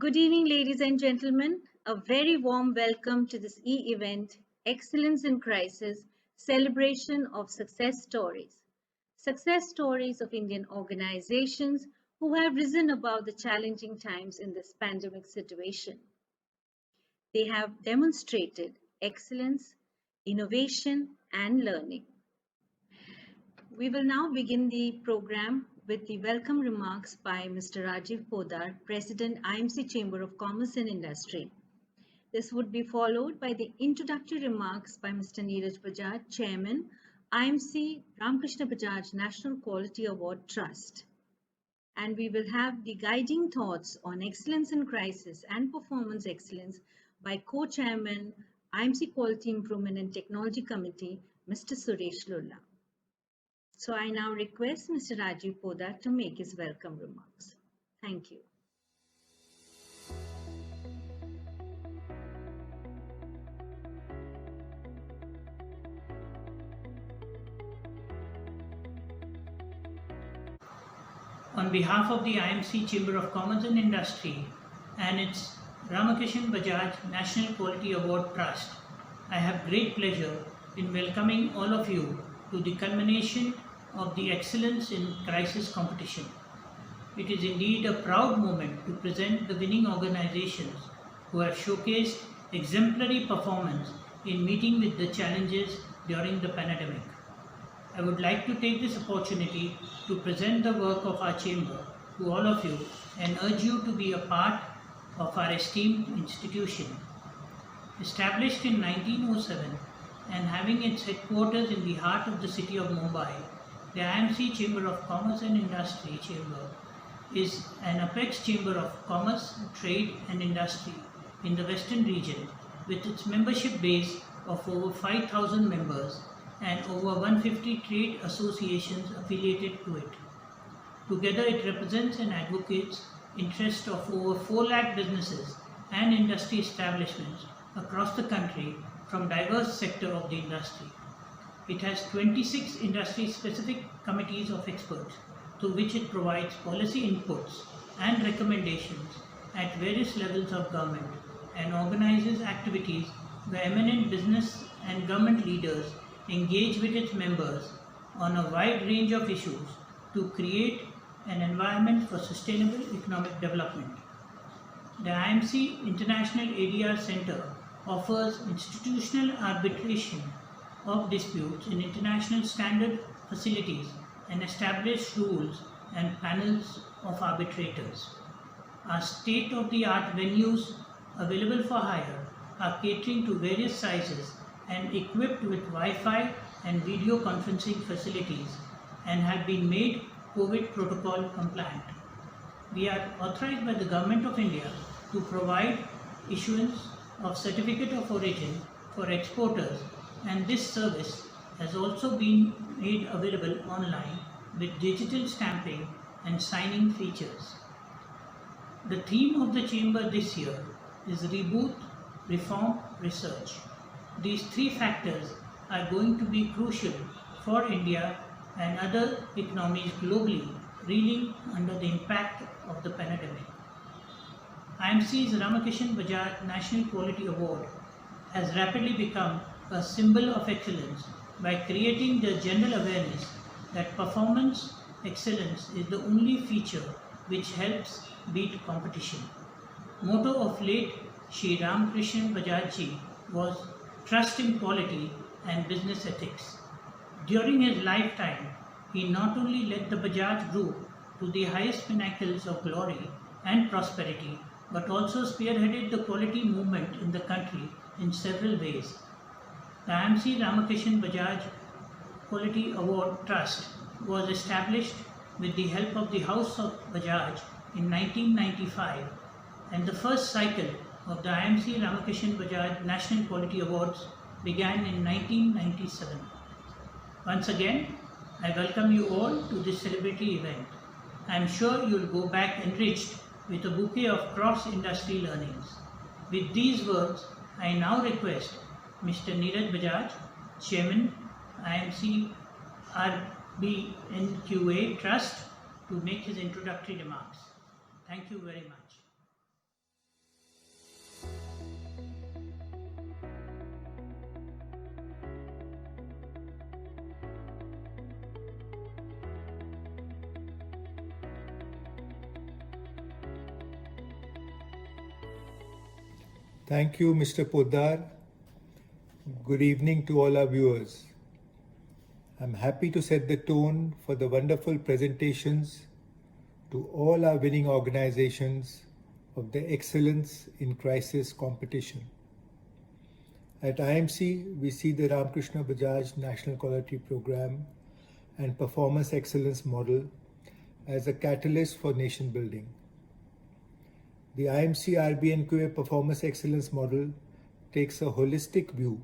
Good evening, ladies and gentlemen. A very warm welcome to this e-event, Excellence in Crisis, Celebration of Success Stories. Success stories of Indian organizations who have risen above the challenging times in this pandemic situation. They have demonstrated excellence, innovation, and learning. We will now begin the program with the welcome remarks by Mr. Rajiv Podar, President, IMC Chamber of Commerce and Industry. This would be followed by the introductory remarks by Mr. Neeraj Bajaj, Chairman, IMC Ramkrishna Bajaj National Quality Award Trust. And we will have the guiding thoughts on excellence in crisis and performance excellence by Co-Chairman, IMC Quality Improvement and Technology Committee, Mr. Suresh Lulla. So I now request Mr. Rajiv Podar to make his welcome remarks. Thank you. On behalf of the IMC Chamber of Commerce and Industry and its Ramakishan Bajaj National Quality Award Trust, I have great pleasure in welcoming all of you to the culmination of the Excellence in Crisis competition. It is indeed a proud moment to present the winning organizations who have showcased exemplary performance in meeting with the challenges during the pandemic. I would like to take this opportunity to present the work of our chamber to all of you and urge you to be a part of our esteemed institution. Established in 1907 and having its headquarters in the heart of the city of Mumbai, the IMC Chamber of Commerce and Industry Chamber is an apex chamber of commerce, trade and industry in the western region with its membership base of over 5,000 members and over 150 trade associations affiliated to it. Together it represents and advocates interests of over 4 lakh businesses and industry establishments across the country from diverse sectors of the industry. It has 26 industry-specific committees of experts to which it provides policy inputs and recommendations at various levels of government and organizes activities where eminent business and government leaders engage with its members on a wide range of issues to create an environment for sustainable economic development. The IMC International ADR Center offers institutional arbitration of disputes in international standard facilities and established rules and panels of arbitrators. Our state-of-the-art venues available for hire are catering to various sizes and equipped with Wi-Fi and video conferencing facilities and have been made COVID protocol compliant. We are authorized by the Government of India to provide issuance of certificate of origin for exporters, and this service has also been made available online with digital stamping and signing features. The theme of the chamber this year is Reboot, Reform, Research. These 3 factors are going to be crucial for India and other economies globally reeling under the impact of the pandemic. IMC's Ramakishan Bajaj National Quality Award has rapidly become a symbol of excellence by creating the general awareness that performance excellence is the only feature which helps beat competition. Motto of late Shri Ramkrishna Bajaj ji was trust in quality and business ethics. During his lifetime, he not only led the Bajaj Group to the highest pinnacles of glory and prosperity, but also spearheaded the quality movement in the country in several ways. The IMC Ramakishan Bajaj Quality Award Trust was established with the help of the House of Bajaj in 1995, and the first cycle of the IMC Ramakishan Bajaj National Quality Awards began in 1997. Once again, I welcome you all to this celebratory event. I am sure you will go back enriched with a bouquet of cross-industry learnings. With these words, I now request Mr. Neeraj Bajaj, Chairman, IMC RBNQA Trust, to make his introductory remarks. Thank you very much. Thank you, Mr. Poddar. Good evening to all our viewers. I'm happy to set the tone for the wonderful presentations to all our winning organizations of the Excellence in Crisis competition. At IMC, we see the Ramkrishna Bajaj National Quality Program and Performance Excellence Model as a catalyst for nation building. The IMC RBNQA Performance Excellence Model takes a holistic view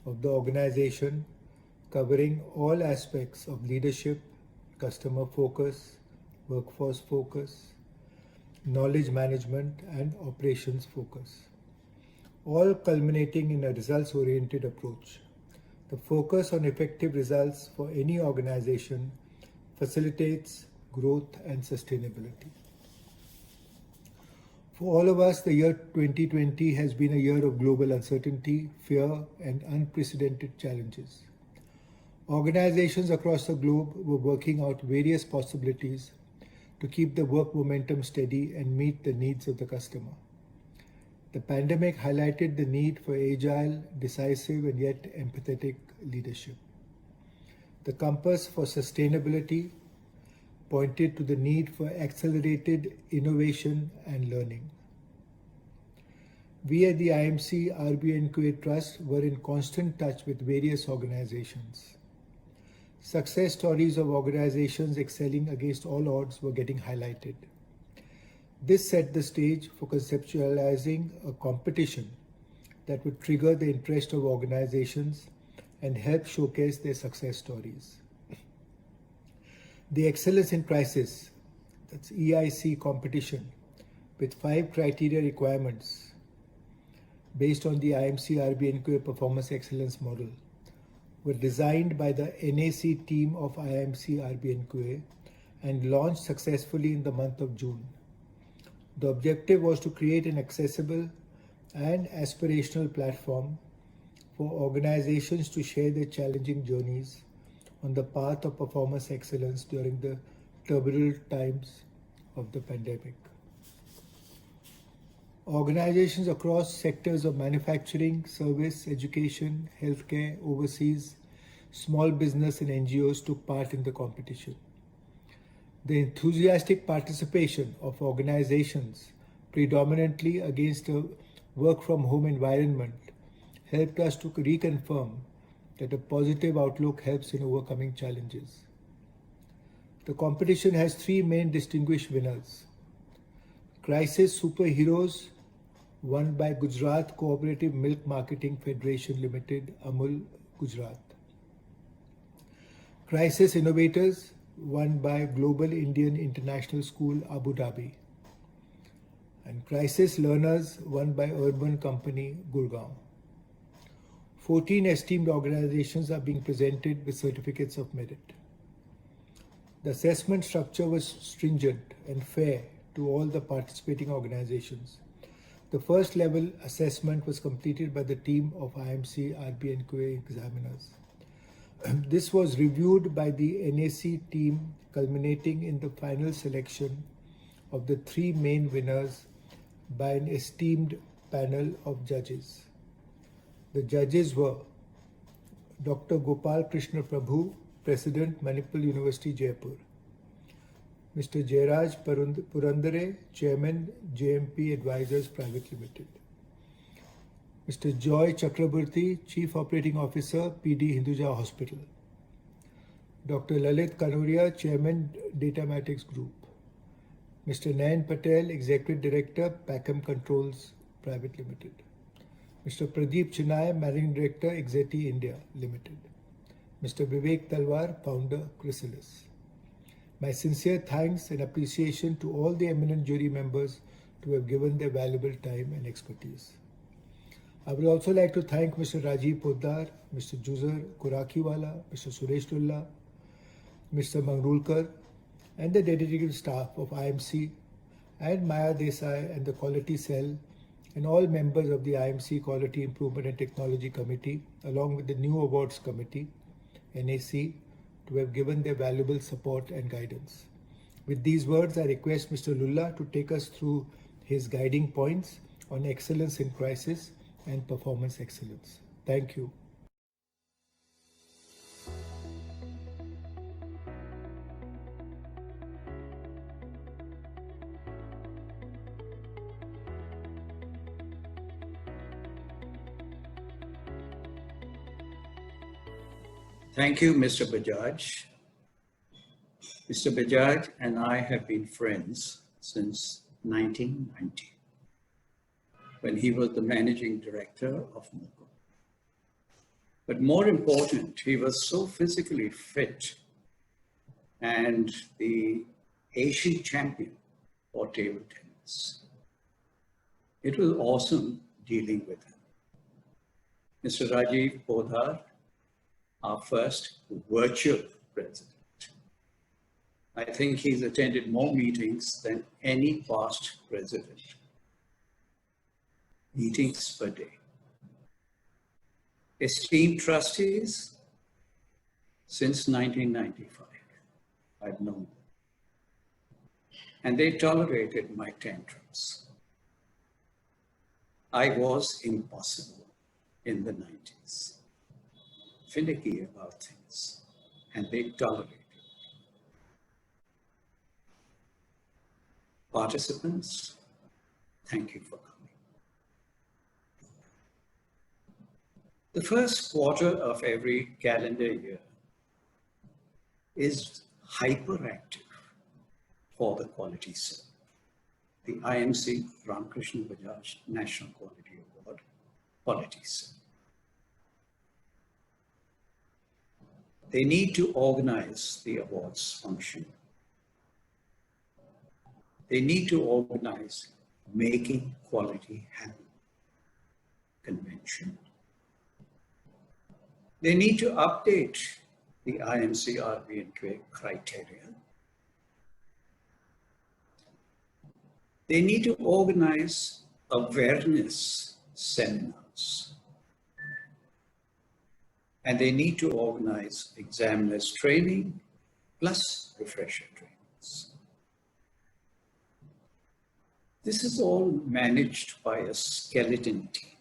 of the organization, covering all aspects of leadership, customer focus, workforce focus, knowledge management, and operations focus, all culminating in a results-oriented approach. The focus on effective results for any organization facilitates growth and sustainability. For all of us, the year 2020 has been a year of global uncertainty, fear, and unprecedented challenges. Organizations across the globe were working out various possibilities to keep the work momentum steady and meet the needs of the customer. The pandemic highlighted the need for agile, decisive, and yet empathetic leadership. The compass for sustainability pointed to the need for accelerated innovation and learning. We at the IMC RBNQA Trust were in constant touch with various organizations. Success stories of organizations excelling against all odds were getting highlighted. This set the stage for conceptualizing a competition that would trigger the interest of organizations and help showcase their success stories. The Excellence in Crisis, that's EIC competition, with 5 criteria requirements based on the IMC RBNQA Performance Excellence Model, were designed by the NAC team of IMC RBNQA and launched successfully in the month of June. The objective was to create an accessible and aspirational platform for organizations to share their challenging journeys on the path of performance excellence during the turbulent times of the pandemic. Organizations across sectors of manufacturing, service, education, healthcare, overseas, small business and NGOs took part in the competition. The enthusiastic participation of organizations predominantly against a work-from-home environment helped us to reconfirm that a positive outlook helps in overcoming challenges. The competition has 3 main distinguished winners. Crisis Superheroes, won by Gujarat Cooperative Milk Marketing Federation Limited, Amul, Gujarat. Crisis Innovators, won by Global Indian International School, Abu Dhabi. And Crisis Learners, won by Urban Company, Gurgaon. 14 esteemed organizations are being presented with certificates of merit. The assessment structure was stringent and fair to all the participating organizations. The first level assessment was completed by the team of IMC RBNQA examiners. This was reviewed by the NAC team, culminating in the final selection of the 3 main winners by an esteemed panel of judges. The judges were Dr. Gopal Krishna Prabhu, President, Manipal University, Jaipur; Mr. Jairaj Purandare, Chairman, JMP Advisors Private Limited; Mr. Joy Chakraborty, Chief Operating Officer, PD Hinduja Hospital; Dr. Lalit Kanoria, Chairman, Datamatics Group; Mr. Nayan Patel, Executive Director, Packham Controls Private Limited; Mr. Pradeep Chinay, Managing Director, Exeti India Limited; Mr. Vivek Talwar, Founder, Chrysalis. My sincere thanks and appreciation to all the eminent jury members to have given their valuable time and expertise. I would also like to thank Mr. Rajiv Poddar, Mr. Juzar Kurakiwala, Mr. Suresh Tulla, Mr. Mangrulkar, and the dedicated staff of IMC and Maya Desai and the Quality Cell and all members of the IMC Quality Improvement and Technology Committee, along with the New Awards Committee, NAC, to have given their valuable support and guidance. With these words, I request Mr. Lulla to take us through his guiding points on excellence in crisis and performance excellence. Thank you. Thank you, Mr. Bajaj. Mr. Bajaj and I have been friends since 1990, when he was the managing director of MOCO. But more important, he was so physically fit and the Asian champion for table tennis. It was awesome dealing with him. Mr. Rajiv Podhar, our first virtual president. I think he's attended more meetings than any past president. Meetings per day. Esteemed trustees, since 1995, I've known them. And they tolerated my tantrums. I was impossible in the 90s. Finicky about things, and they tolerated. Participants, thank you for coming. The first quarter of every calendar year is hyperactive for the quality cell. The IMC Ramakrishna Bajaj National Quality Award, Quality Cell. They need to organize the awards function. They need to organize Making Quality Happen convention. They need to update the IMC RB&K criteria. They need to organize awareness seminars. And they need to organize examiners training plus refresher trainings. This is all managed by a skeleton team.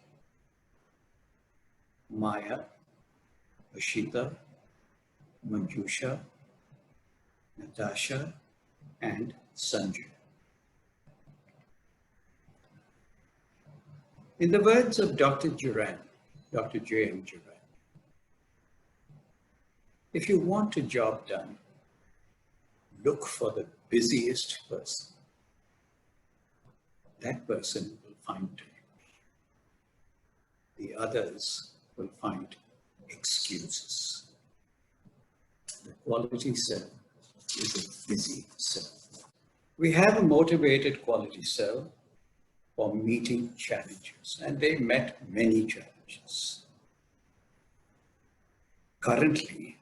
Maya, Ashita, Manjusha, Natasha, and Sanjay. In the words of Dr. Duran, Dr. J.M. Duran, if you want a job done, look for the busiest person. That person will find time. The others will find excuses. The quality cell is a busy cell. We have a motivated quality cell for meeting challenges, and they met many challenges. Currently,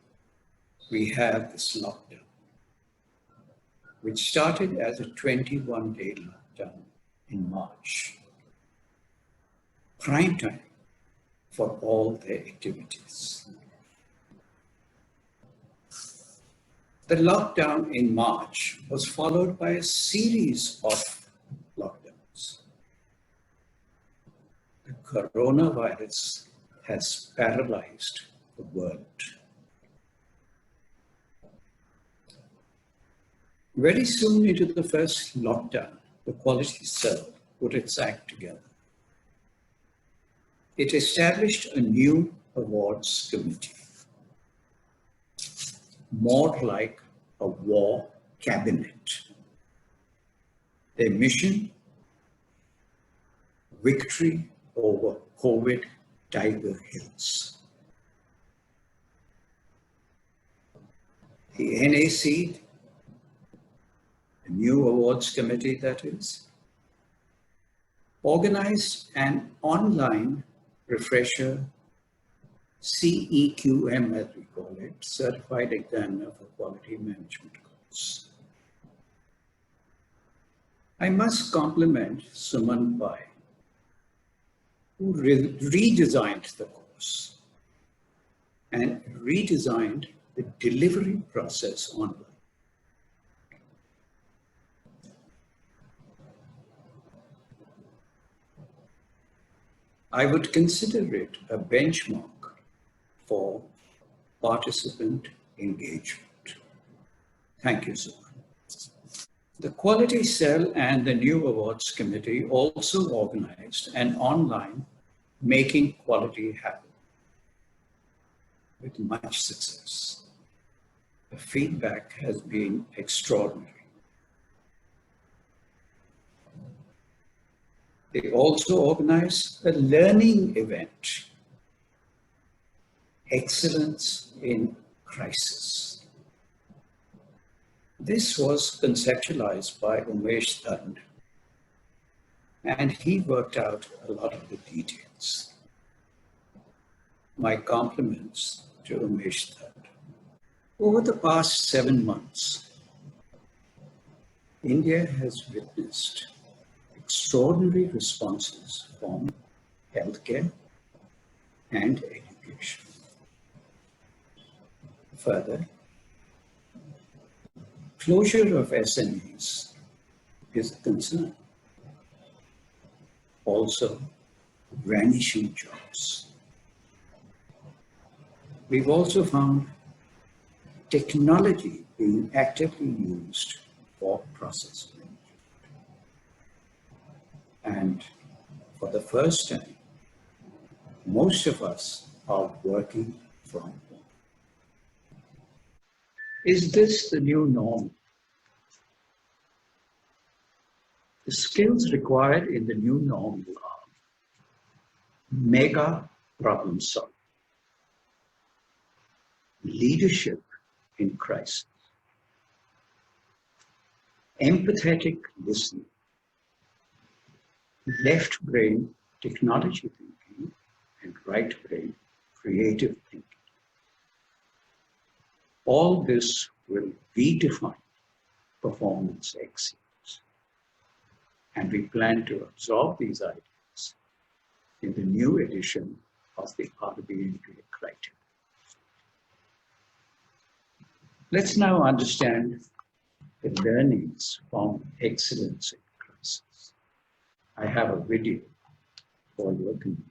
we have this lockdown, which started as a 21-day lockdown in March. Prime time for all their activities. The lockdown in March was followed by a series of lockdowns. The coronavirus has paralyzed the world. Very soon into the first lockdown, the quality cell put its act together. It established a new awards committee, more like a war cabinet. Their mission, victory over COVID Tiger Hills. The NAC, the new awards committee that is, organized an online refresher CEQM, as we call it, Certified Examiner for Quality Management course. I must compliment Suman Pai, who redesigned the course and redesigned the delivery process online. I would consider it a benchmark for participant engagement. Thank you so much. The Quality Cell and the New Awards Committee also organized an online Making Quality Happen with much success. The feedback has been extraordinary. They also organized a learning event, Excellence in Crisis. This was conceptualized by Umesh Thand, and he worked out a lot of the details. My compliments to Umesh Thand. Over the past 7 months, India has witnessed extraordinary responses from healthcare and education. Further, closure of SMEs is a concern. Also, vanishing jobs. We've also found technology being actively used for process management. And for the first time, most of us are working from home. Is this the new norm? The skills required in the new norm are mega problem solving, leadership in crisis, empathetic listening, left brain technology thinking, and right brain creative thinking. All this will redefine performance excellence. And we plan to absorb these ideas in the new edition of the RBNQA criteria. Let's now understand the learnings from Excellence in Crisis. I have a video for your convenience.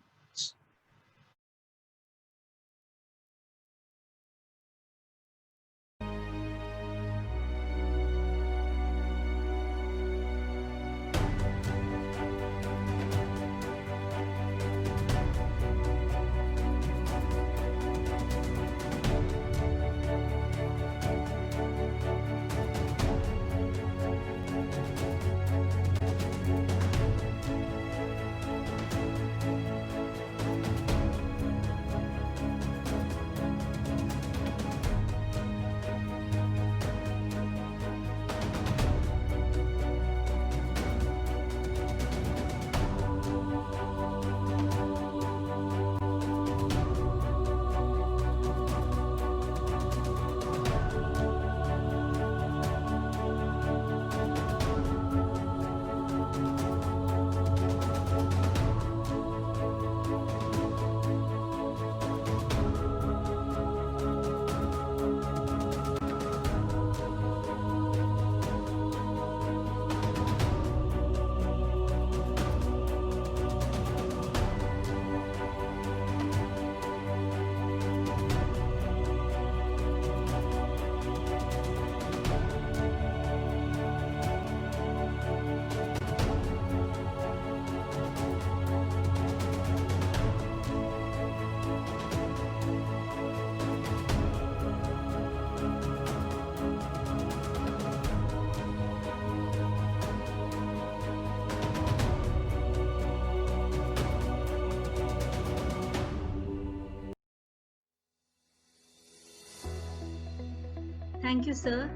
Thank you, sir.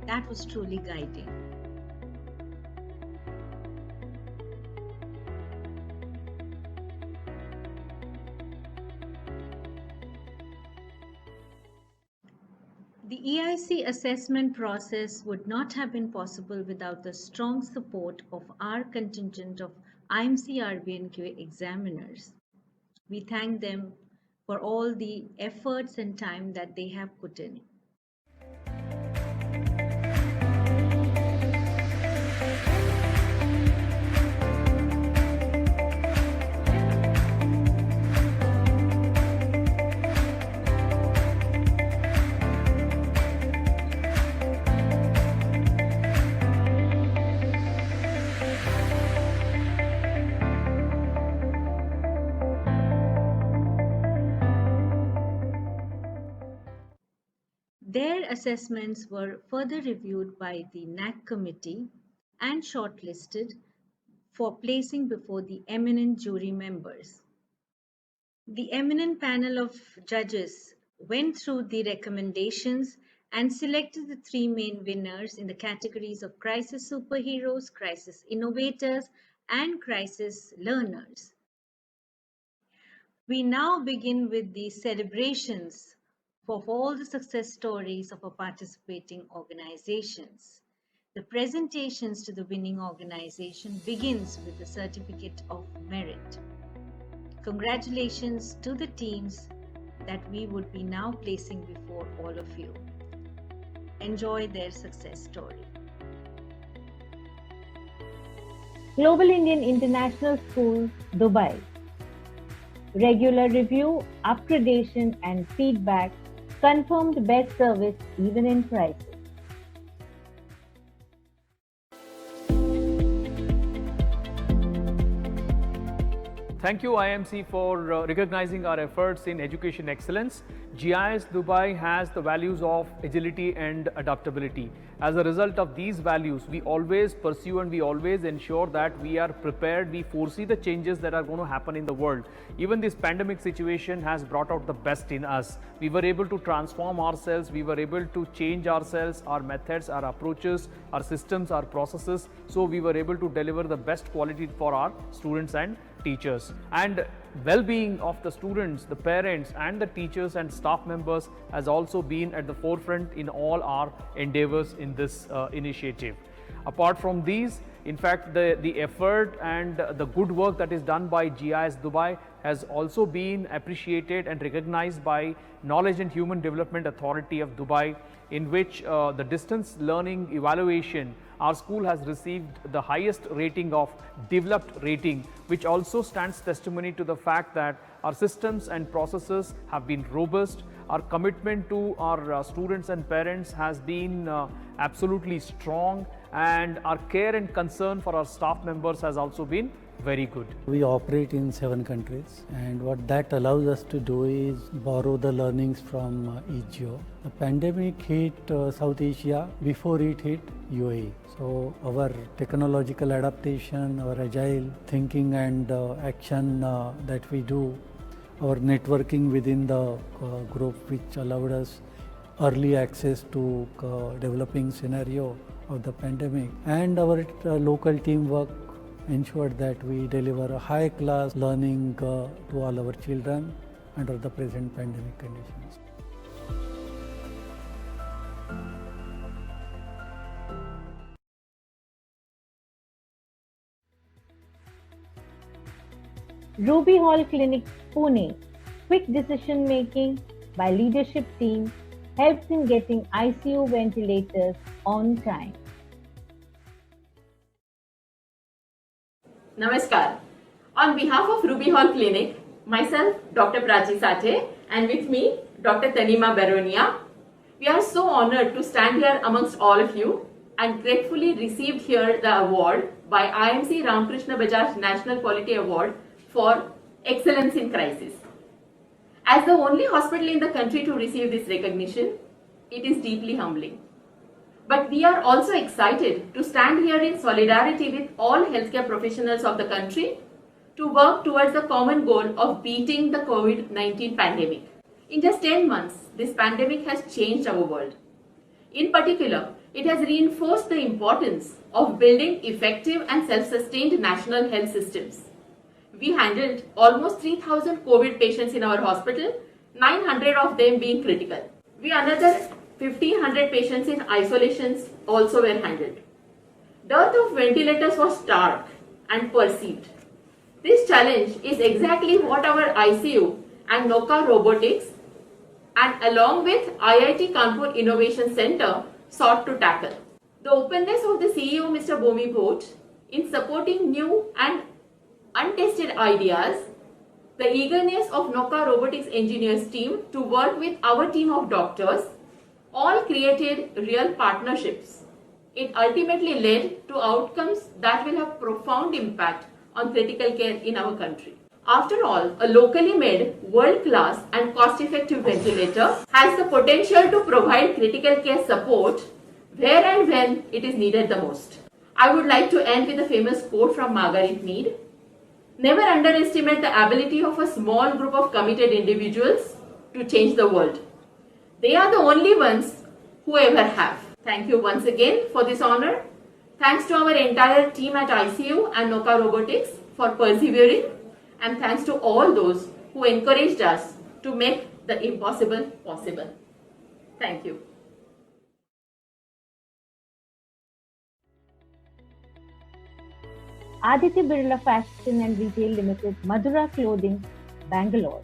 That was truly guiding. The EIC assessment process would not have been possible without the strong support of our contingent of IMC RBNQA examiners. We thank them for all the efforts and time that they have put in. Their assessments were further reviewed by the NAC committee and shortlisted for placing before the eminent jury members. The eminent panel of judges went through the recommendations and selected the three main winners in the categories of crisis superheroes, crisis innovators, and crisis learners. We now begin with the celebrations for all the success stories of our participating organizations. The presentations to the winning organization begins with the Certificate of Merit. Congratulations to the teams that we would be now placing before all of you. Enjoy their success story. Global Indian International School, Dubai. Regular review, upgradation and feedback confirmed best service even in crisis. Thank you IMC for recognizing our efforts in education excellence. GIS Dubai has the values of agility and adaptability. As a result of these values, we always pursue and we always ensure that we are prepared, we foresee the changes that are going to happen in the world. Even this pandemic situation has brought out the best in us. We were able to transform ourselves, we were able to change ourselves, our methods, our approaches, our systems, our processes. So we were able to deliver the best quality for our students and teachers. And well-being of the students, the parents and the teachers and staff members has also been at the forefront in all our endeavors in this initiative. Apart from these, in fact, the effort and the good work that is done by GIS Dubai has also been appreciated and recognized by Knowledge and Human Development Authority of Dubai, in which the distance learning evaluation, our school has received the highest rating of developed rating, which also stands testimony to the fact that our systems and processes have been robust. Our commitment to our students and parents has been absolutely strong, and our care and concern for our staff members has also been very good. We operate in 7 countries, and what that allows us to do is borrow the learnings from each geo. The pandemic hit South Asia before it hit UAE. So our technological adaptation, our agile thinking and action that we do, our networking within the group, which allowed us early access to developing scenario of the pandemic, and our local teamwork ensured that we deliver a high class learning to all our children under the present pandemic conditions. Ruby Hall Clinic, Pune. Quick decision making by leadership team helps in getting ICU ventilators on time. Namaskar. On behalf of Ruby Hall Clinic, myself, Dr. Prachi Sathe, and with me, Dr. Tanima Baronia, we are so honored to stand here amongst all of you and gratefully received here the award by IMC Ramkrishna Bajaj National Quality Award for Excellence in Crisis. As the only hospital in the country to receive this recognition, it is deeply humbling. But we are also excited to stand here in solidarity with all healthcare professionals of the country to work towards the common goal of beating the COVID-19 pandemic. In just 10 months, this pandemic has changed our world. In particular, it has reinforced the importance of building effective and self-sustained national health systems. We handled almost 3,000 COVID patients in our hospital, 900 of them being critical. Another 1,500 patients in isolations also were handled. Dearth of ventilators was stark and perceived. This challenge is exactly what our ICU and Noka Robotics and along with IIT Kanpur Innovation Center sought to tackle. The openness of the CEO Mr. Bomi Bhoot in supporting new and untested ideas, the eagerness of Noka Robotics engineers team to work with our team of doctors all created real partnerships. It ultimately led to outcomes that will have profound impact on critical care in our country. After all, a locally made, world-class and cost-effective ventilator has the potential to provide critical care support where and when it is needed the most. I would like to end with a famous quote from Margaret Mead. Never underestimate the ability of a small group of committed individuals to change the world. They are the only ones who ever have. Thank you once again for this honor. Thanks to our entire team at ICU and Noka Robotics for persevering, and thanks to all those who encouraged us to make the impossible possible. Thank you. Aditya Birla Fashion and Retail Limited, Madura Clothing, Bangalore.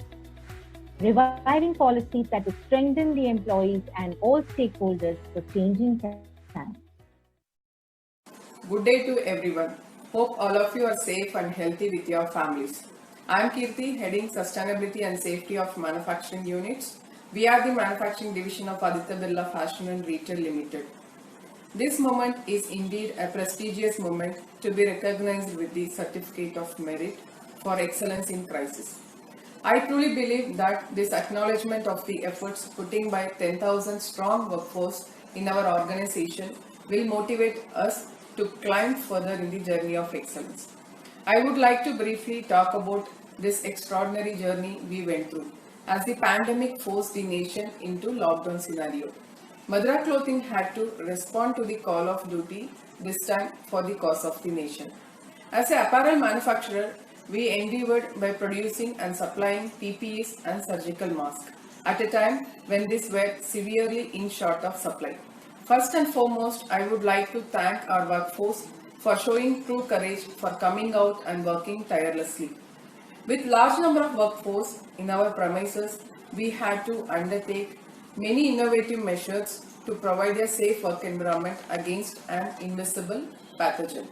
Reviving policies that will strengthen the employees and all stakeholders for changing times. Good day to everyone. Hope all of you are safe and healthy with your families. I am Kirti, heading Sustainability and Safety of Manufacturing Units. We are the manufacturing division of Aditya Birla Fashion and Retail Limited. This moment is indeed a prestigious moment to be recognized with the Certificate of Merit for Excellence in Crisis. I truly believe that this acknowledgement of the efforts putting by 10,000 strong workforce in our organization will motivate us to climb further in the journey of excellence. I would like to briefly talk about this extraordinary journey we went through as the pandemic forced the nation into lockdown scenario. Madura Clothing had to respond to the call of duty, this time for the cause of the nation. As an apparel manufacturer, we endeavored by producing and supplying PPEs and surgical masks at a time when these were severely in short of supply. First and foremost, I would like to thank our workforce for showing true courage for coming out and working tirelessly. With large number of workforce in our premises, we had to undertake many innovative measures to provide a safe work environment against an invisible pathogen.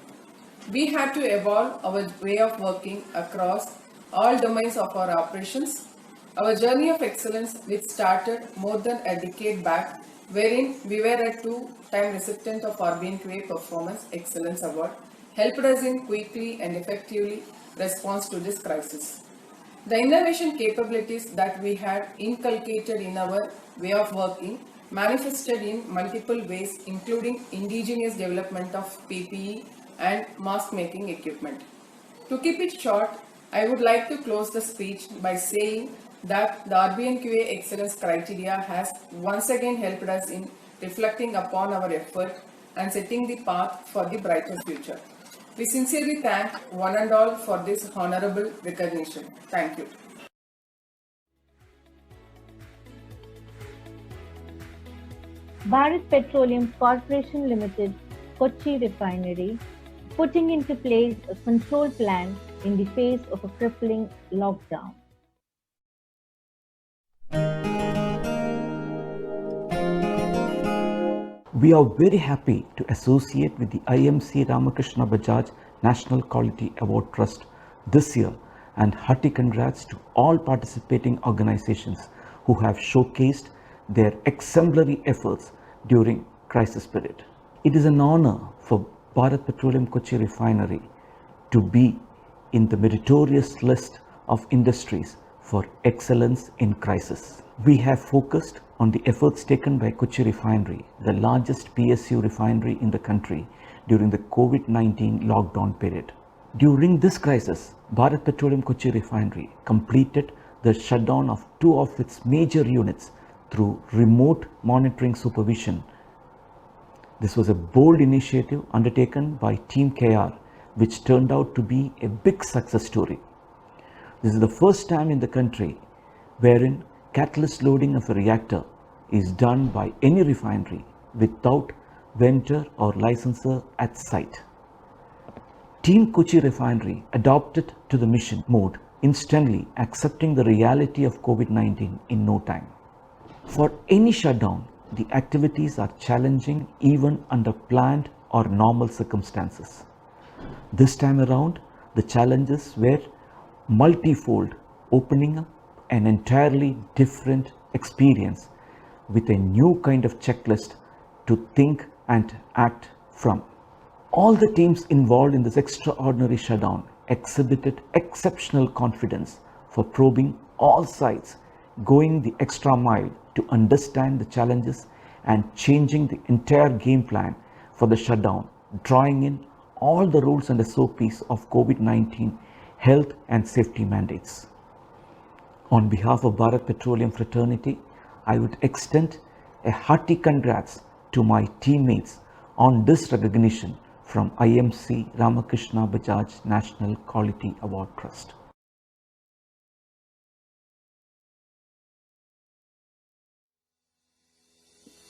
We had to evolve our way of working across all domains of our operations. Our journey of excellence, which started more than a decade back, wherein we were a two-time recipient of RBNQA Performance Excellence Award, helped us in quickly and effectively response to this crisis. The innovation capabilities that we had inculcated in our way of working manifested in multiple ways, including indigenous development of PPE and mask making equipment. To keep it short, I would like to close the speech by saying that the RBNQA excellence criteria has once again helped us in reflecting upon our effort and setting the path for the brighter future. We sincerely thank one and all for this honorable recognition. Thank you. Bharat Petroleum Corporation Limited, Kochi Refinery, putting into place a control plan in the face of a crippling lockdown. We are very happy to associate with the IMC Ramakrishna Bajaj National Quality Award Trust this year, and hearty congrats to all participating organizations who have showcased their exemplary efforts during crisis period. It is an honor for Bharat Petroleum Kochi Refinery to be in the meritorious list of industries for excellence in crisis. We have focused on the efforts taken by Kochi Refinery, the largest PSU refinery in the country during the COVID-19 lockdown period. During this crisis, Bharat Petroleum Kochi Refinery completed the shutdown of 2 of its major units through remote monitoring supervision. This was a bold initiative undertaken by Team KR, which turned out to be a big success story. This is the first time in the country wherein catalyst loading of a reactor is done by any refinery without vendor or licensor at site. Team Kochi Refinery adopted to the mission mode, instantly accepting the reality of COVID-19 in no time. For any shutdown, the activities are challenging even under planned or normal circumstances. This time around, the challenges were multifold, opening up an entirely different experience with a new kind of checklist to think and act from. All the teams involved in this extraordinary shutdown exhibited exceptional confidence for probing all sides, going the extra mile to understand the challenges and changing the entire game plan for the shutdown, drawing in all the rules and SOPs of COVID-19 health and safety mandates. On behalf of Bharat Petroleum Fraternity, I would extend a hearty congrats to my teammates on this recognition from IMC Ramakrishna Bajaj National Quality Award Trust.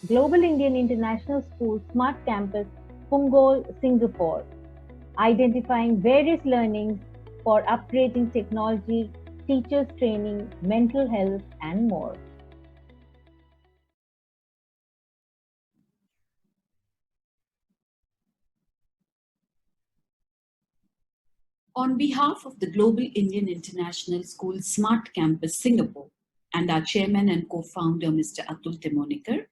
Global Indian International School Smart Campus, Punggol, Singapore, identifying various learnings for upgrading technology, teachers training, mental health, and more. On behalf of the Global Indian International School Smart Campus, Singapore, and our chairman and co-founder, Mr. Atul Timonikar,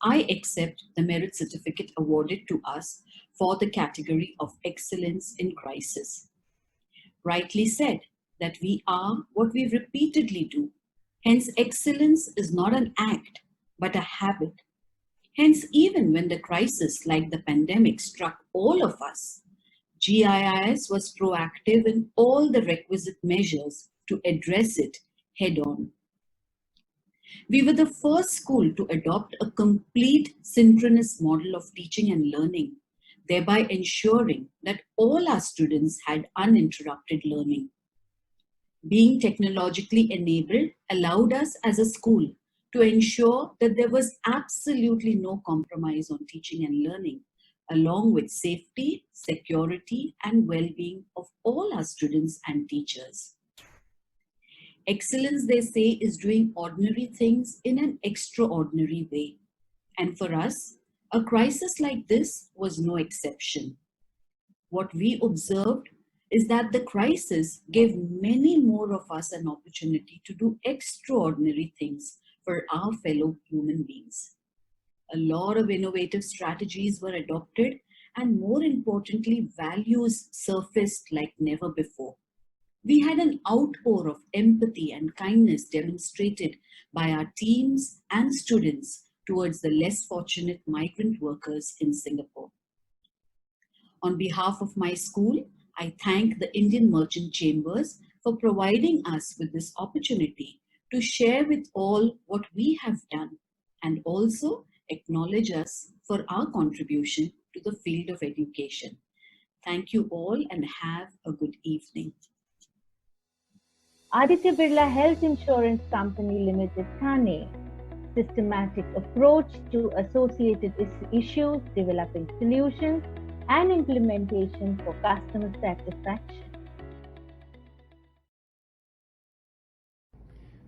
I accept the Merit Certificate awarded to us for the category of Excellence in Crisis. Rightly said that we are what we repeatedly do. Hence, excellence is not an act, but a habit. Hence, even when the crisis like the pandemic struck all of us, GIIS was proactive in all the requisite measures to address it head-on. We were the first school to adopt a complete synchronous model of teaching and learning, thereby ensuring that all our students had uninterrupted learning. Being technologically enabled allowed us as a school to ensure that there was absolutely no compromise on teaching and learning, along with safety, security, and well-being of all our students and teachers. Excellence, they say, is doing ordinary things in an extraordinary way. And for us, a crisis like this was no exception. What we observed is that the crisis gave many more of us an opportunity to do extraordinary things for our fellow human beings. A lot of innovative strategies were adopted, and more importantly, values surfaced like never before. We had an outpour of empathy and kindness demonstrated by our teams and students towards the less fortunate migrant workers in Singapore. On behalf of my school, I thank the Indian Merchant Chambers for providing us with this opportunity to share with all what we have done, and also acknowledge us for our contribution to the field of education. Thank you all and have a good evening. Aditya Birla Health Insurance Company Limited, Thane. Systematic approach to associated issues, developing solutions and implementation for customer satisfaction.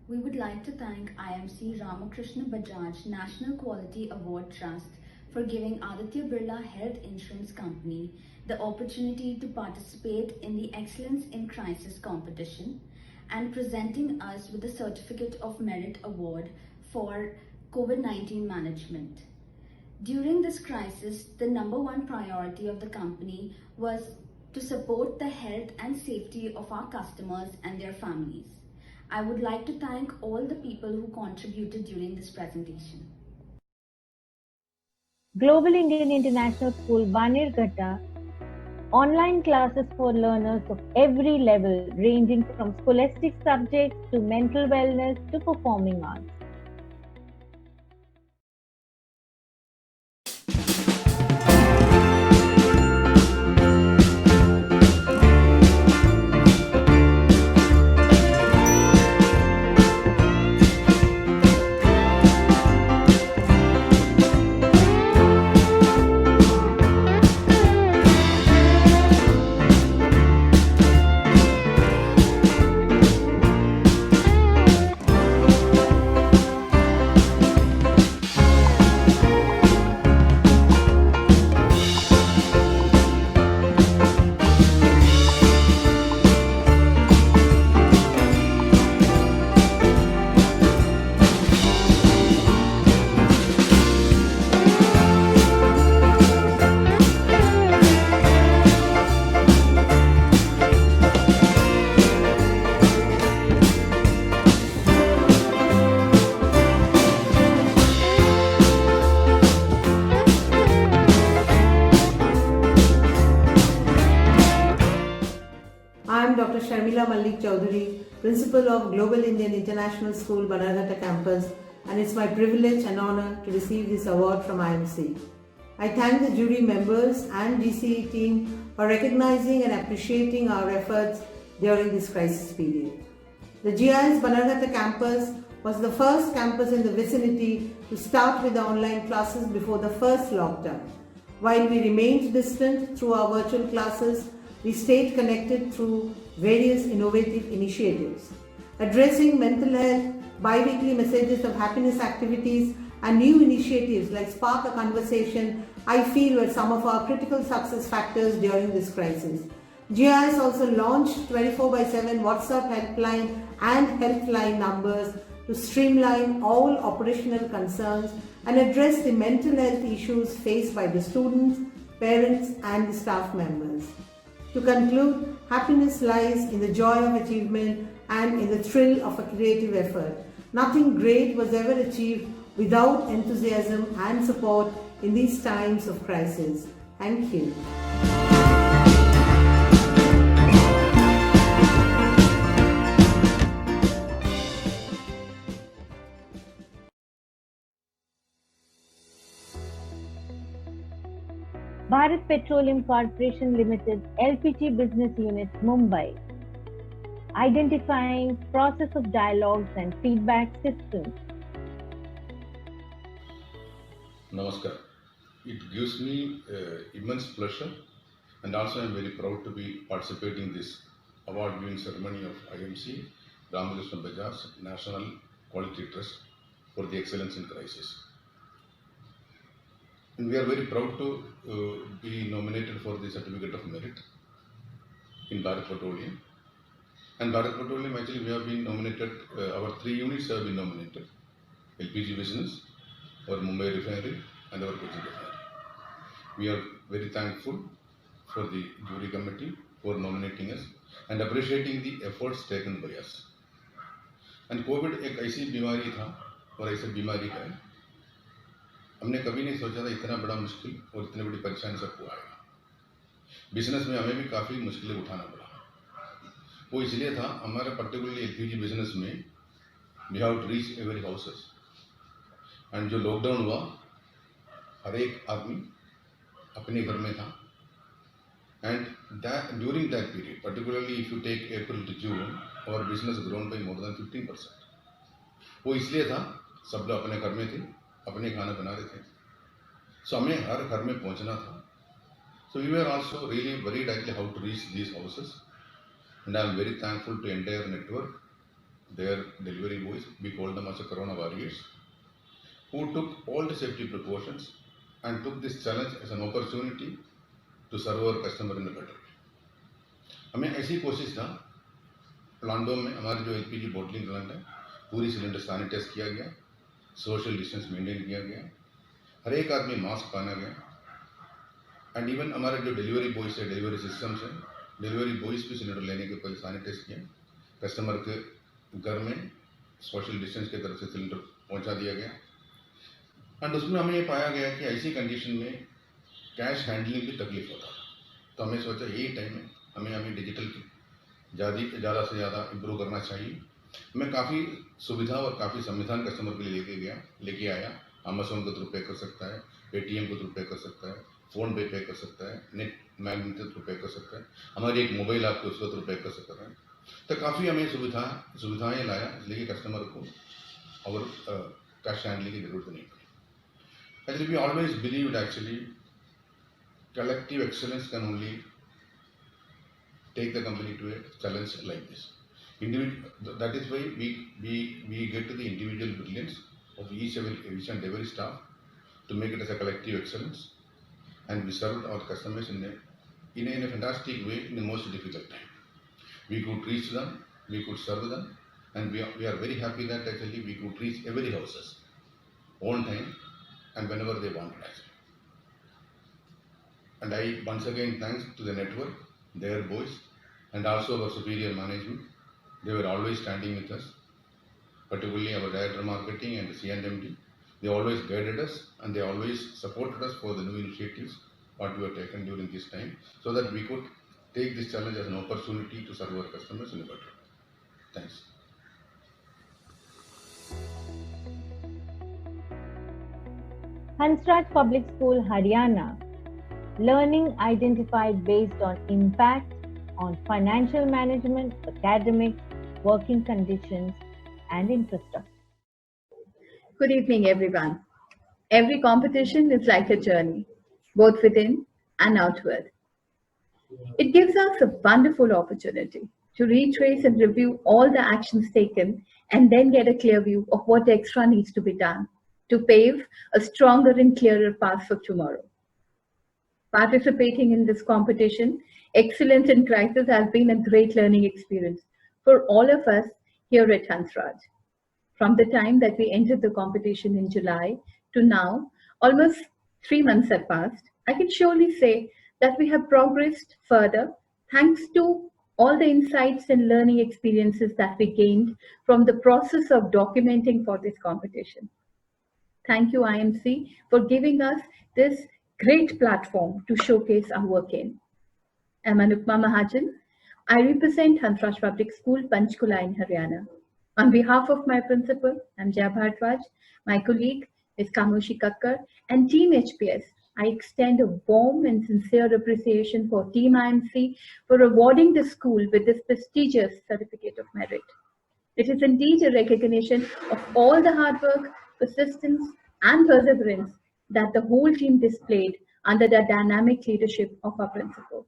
We would like to thank IMC Ramakrishna Bajaj National Quality Award Trust for giving Aditya Birla Health Insurance Company the opportunity to participate in the Excellence in Crisis competition and presenting us with the Certificate of Merit Award for COVID-19 management. During this crisis, the #1 priority of the company was to support the health and safety of our customers and their families. I would like to thank all the people who contributed during this presentation. Global Indian International School, Banirghata. Online classes for learners of every level, ranging from scholastic subjects to mental wellness to performing arts. Dr. Sharmila Malik Chowdhury, Principal of Global Indian International School, Bannerghatta Campus, and it's my privilege and honor to receive this award from IMC. I thank the jury members and GCE team for recognizing and appreciating our efforts during this crisis period. The GIS Bannerghatta campus was the first campus in the vicinity to start with the online classes before the first lockdown. While we remained distant through our virtual classes, we stayed connected through various innovative initiatives. Addressing mental health, bi-weekly messages of happiness activities, and new initiatives like Spark a Conversation, I feel were some of our critical success factors during this crisis. GIS also launched 24/7 WhatsApp helpline and helpline numbers to streamline all operational concerns and address the mental health issues faced by the students, parents, and the staff members. To conclude, happiness lies in the joy of achievement and in the thrill of a creative effort. Nothing great was ever achieved without enthusiasm and support in these times of crisis. Thank you. Bharat Petroleum Corporation Limited, LPG Business Unit, Mumbai. Identifying process of dialogues and feedback systems. Namaskar. It gives me immense pleasure, and also I am very proud to be participating in this award-giving ceremony of IMC Ramakrishna Bajaj National Quality Trust for the Excellence in Crisis. And we are very proud to be nominated for the Certificate of Merit in Bharat Petroleum. And Bharat Petroleum, actually, we have been nominated, our 3 units have been nominated: LPG business, our Mumbai refinery, and our Kochi refinery. We are very thankful for the jury committee for nominating us and appreciating the efforts taken by us. And COVID एक ऐसी बीमारी था और ऐसी बीमारी है, हमने कभी नहीं सोचा था इतना बड़ा मुश्किल और इतनी बड़ी परेशानी सबको आएगा। बिजनेस में हमें भी काफ़ी मुश्किलें उठाना पड़ा। वो इसलिए था, हमारे पर्टिकुलरली एलपीजी बिजनेस में we have to reach every houses, and जो लॉकडाउन हुआ हर एक आदमी अपने घर में था, and during that period particularly if you take April to June our business grown by more than 15%। वो इसलिए था, सब लोग अपने घर में थे, अपने खाना बना रहे थे, सो हमें हर घर में पहुंचना था। So we are also really worried actually how to reach these houses, and I am very thankful to entire network, their delivery boys, we call them as a corona warriors, who took all the safety precautions and took this challenge as an opportunity to serve our customer in a better way. हमें ऐसी कोशिश था, प्लांटों में हमारे जो LPG bottling plant है, पूरी सिलेंडर सैनिटाइज किया गया, सोशल डिस्टेंस मेंटेन किया गया, हर एक आदमी मास्क पहना गया, एंड इवन हमारे जो डिलीवरी बॉयज है, डिलीवरी सिस्टम्स है, डिलीवरी बॉयज भी सिलेंडर लेने के पहले सैनिटाइज किया, कस्टमर के घर में सोशल डिस्टेंस की तरफ से सिलेंडर पहुंचा दिया गया। एंड उसमें हमें ये पाया गया कि ऐसी कंडीशन में कैश हैंडलिंग की तकलीफ होता था, तो हमें सोचा यही टाइम है, हमें डिजिटल की ज़्यादा से ज़्यादा इम्प्रूव करना चाहिए। मैं काफ़ी सुविधा और काफ़ी संविधान कस्टमर के लिए लेके आया। अमेज़ॉन के थ्रू पे कर सकता है, पेटीएम के थ्रू पे कर सकता है, फ़ोन पे कर सकता है, नेट बैंकिंग के थ्रू पे कर सकता है, हमारी एक मोबाइल ऐप उसके थ्रू पे कर सकता है। तो काफ़ी हमें सुविधाएँ लाया, इसलिए कस्टमर को और कैश हैंडलिंग की जरूरत नहीं पड़ी। Actually we always believed actually collective excellence can only take the company to a challenge like this. That is why we get to the individual brilliance of each and every staff to make it as a collective excellence, and we served our customers in a fantastic way in the most difficult time. We could reach them, we could serve them, and we are very happy that actually we could reach every houses on time and whenever they wanted actually. And I once again thanks to the network, their boys, and also our superior management. They were always standing with us, particularly our director marketing and the C&MD. They always guided us and they always supported us for the new initiatives what we have taken during this time, so that we could take this challenge as an opportunity to serve our customers in a better way. Thanks. Hansraj Public School, Haryana. Learning identified based on impact on financial management, academics, working conditions, and infrastructure. Good evening, everyone. Every competition is like a journey, both within and outward. It gives us a wonderful opportunity to retrace and review all the actions taken and then get a clear view of what extra needs to be done to pave a stronger and clearer path for tomorrow. Participating in this competition, Excellence in Crisis has been a great learning experience for all of us here at Hansraj. From the time that we entered the competition in July to now, almost 3 months have passed, I can surely say that we have progressed further thanks to all the insights and learning experiences that we gained from the process of documenting for this competition. Thank you, IMC, for giving us this great platform to showcase our work in. I'm Anupma Mahajan. I represent Hansraj Public School, Panchkula in Haryana. On behalf of my principal, I'm Jaya Bhardwaj, my colleague, Ms. Kamoshi Kakkar, and Team HPS, I extend a warm and sincere appreciation for Team IMC for awarding the school with this prestigious Certificate of Merit. It is indeed a recognition of all the hard work, persistence, and perseverance that the whole team displayed under the dynamic leadership of our principal.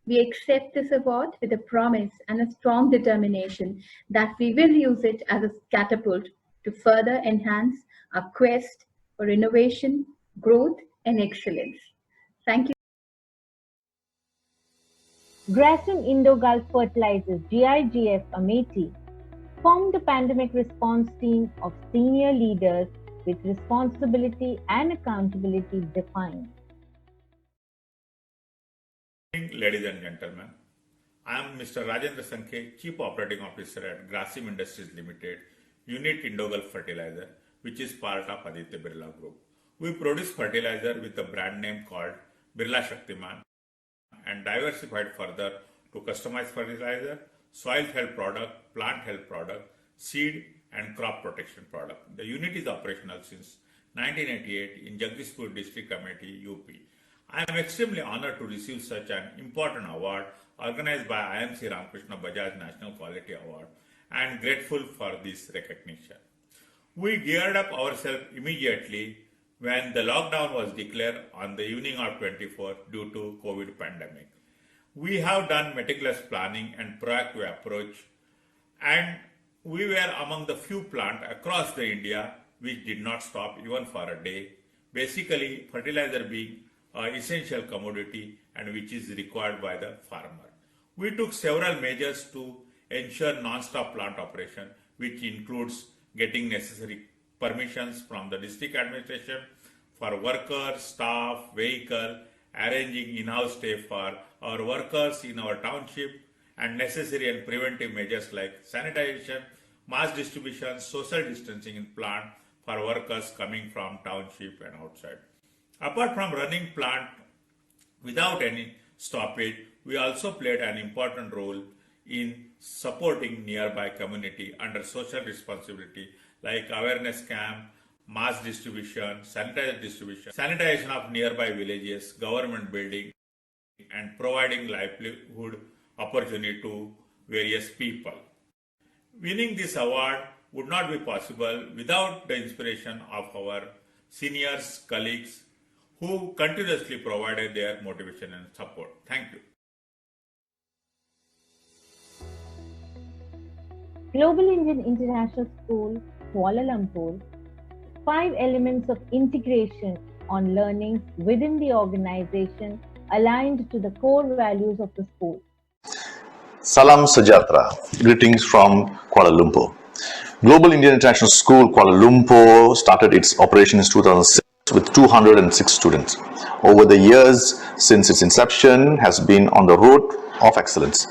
We accept this award with a promise and a strong determination that we will use it as a catapult to further enhance our quest for innovation, growth, and excellence. Thank you. Grasim Indo-Gulf Fertilizers, GIGF Ameti, formed a pandemic response team of senior leaders with responsibility and accountability defined. Ladies and gentlemen, I am Mr. Rajendra Sankhe, Chief Operating Officer at Grasim Industries Limited, Unit Indo-Gulf Fertilizer, which is part of Aditya Birla Group. We produce fertilizer with a brand name called Birla Shaktiman and diversified further to customized fertilizer, soil health product, plant health product, seed and crop protection product. The unit is operational since 1988 in Jagdishpur District Committee, UP. I am extremely honored to receive such an important award organized by IMC Ramakrishna Bajaj National Quality Award and grateful for this recognition. We geared up ourselves immediately when the lockdown was declared on the evening of 24 due to COVID pandemic. We have done meticulous planning and proactive approach, and we were among the few plants across the India which did not stop even for a day. Basically, fertilizer being an essential commodity and which is required by the farmer. We took several measures to ensure non-stop plant operation, which includes getting necessary permissions from the district administration for workers, staff, vehicle, arranging in-house stay for our workers in our township, and necessary and preventive measures like sanitation, mass distribution, social distancing in plant for workers coming from township and outside. Apart from running plant without any stoppage, we also played an important role in supporting nearby community under social responsibility like awareness camp, mass distribution, sanitization of nearby villages, government building, and providing livelihood opportunity to various people. Winning this award would not be possible without the inspiration of our seniors, colleagues, who continuously provided their motivation and support. Thank you. Global Indian International School, Kuala Lumpur, 5 elements of integration on learning within the organization aligned to the core values of the school. Salam Sejahtera. Greetings from Kuala Lumpur. Global Indian International School, Kuala Lumpur started its operation in 2006 with 206 students. Over the years since its inception has been on the road of excellence.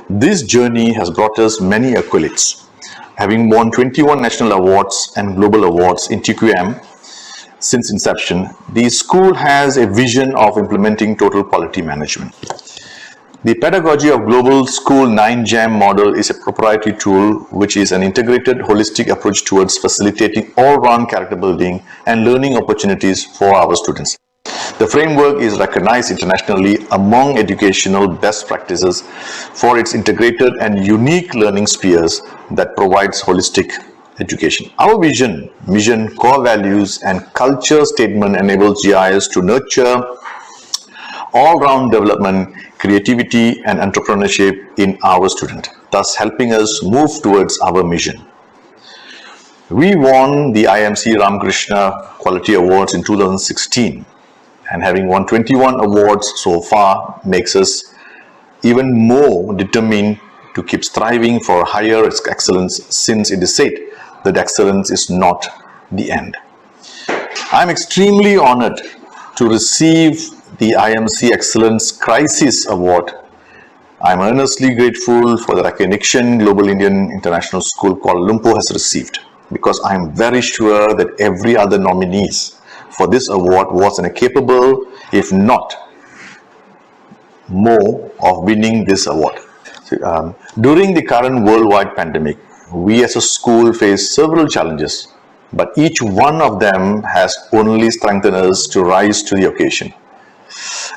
This journey has brought us many accolades. Having won 21 national awards and global awards in TQM since inception, the school has a vision of implementing total quality management. The pedagogy of Global School 9GAM model is a proprietary tool which is an integrated, holistic approach towards facilitating all-round character building and learning opportunities for our students. The framework is recognized internationally among educational best practices for its integrated and unique learning spheres that provides holistic education. Our vision, mission, core values, and culture statement enables GIS to nurture all-round development, creativity, and entrepreneurship in our student, thus helping us move towards our mission. We won the IMC Ramakrishna Quality Awards in 2016, and having won 21 awards so far makes us even more determined to keep striving for higher excellence, since it is said that excellence is not the end. I am extremely honored to receive the IMC Excellence Crisis Award. I am earnestly grateful for the recognition Global Indian International School Kuala Lumpur has received, because I am very sure that every other nominees for this award was incapable, if not more, of winning this award. During the current worldwide pandemic, we as a school face several challenges, but each one of them has only strengthened us to rise to the occasion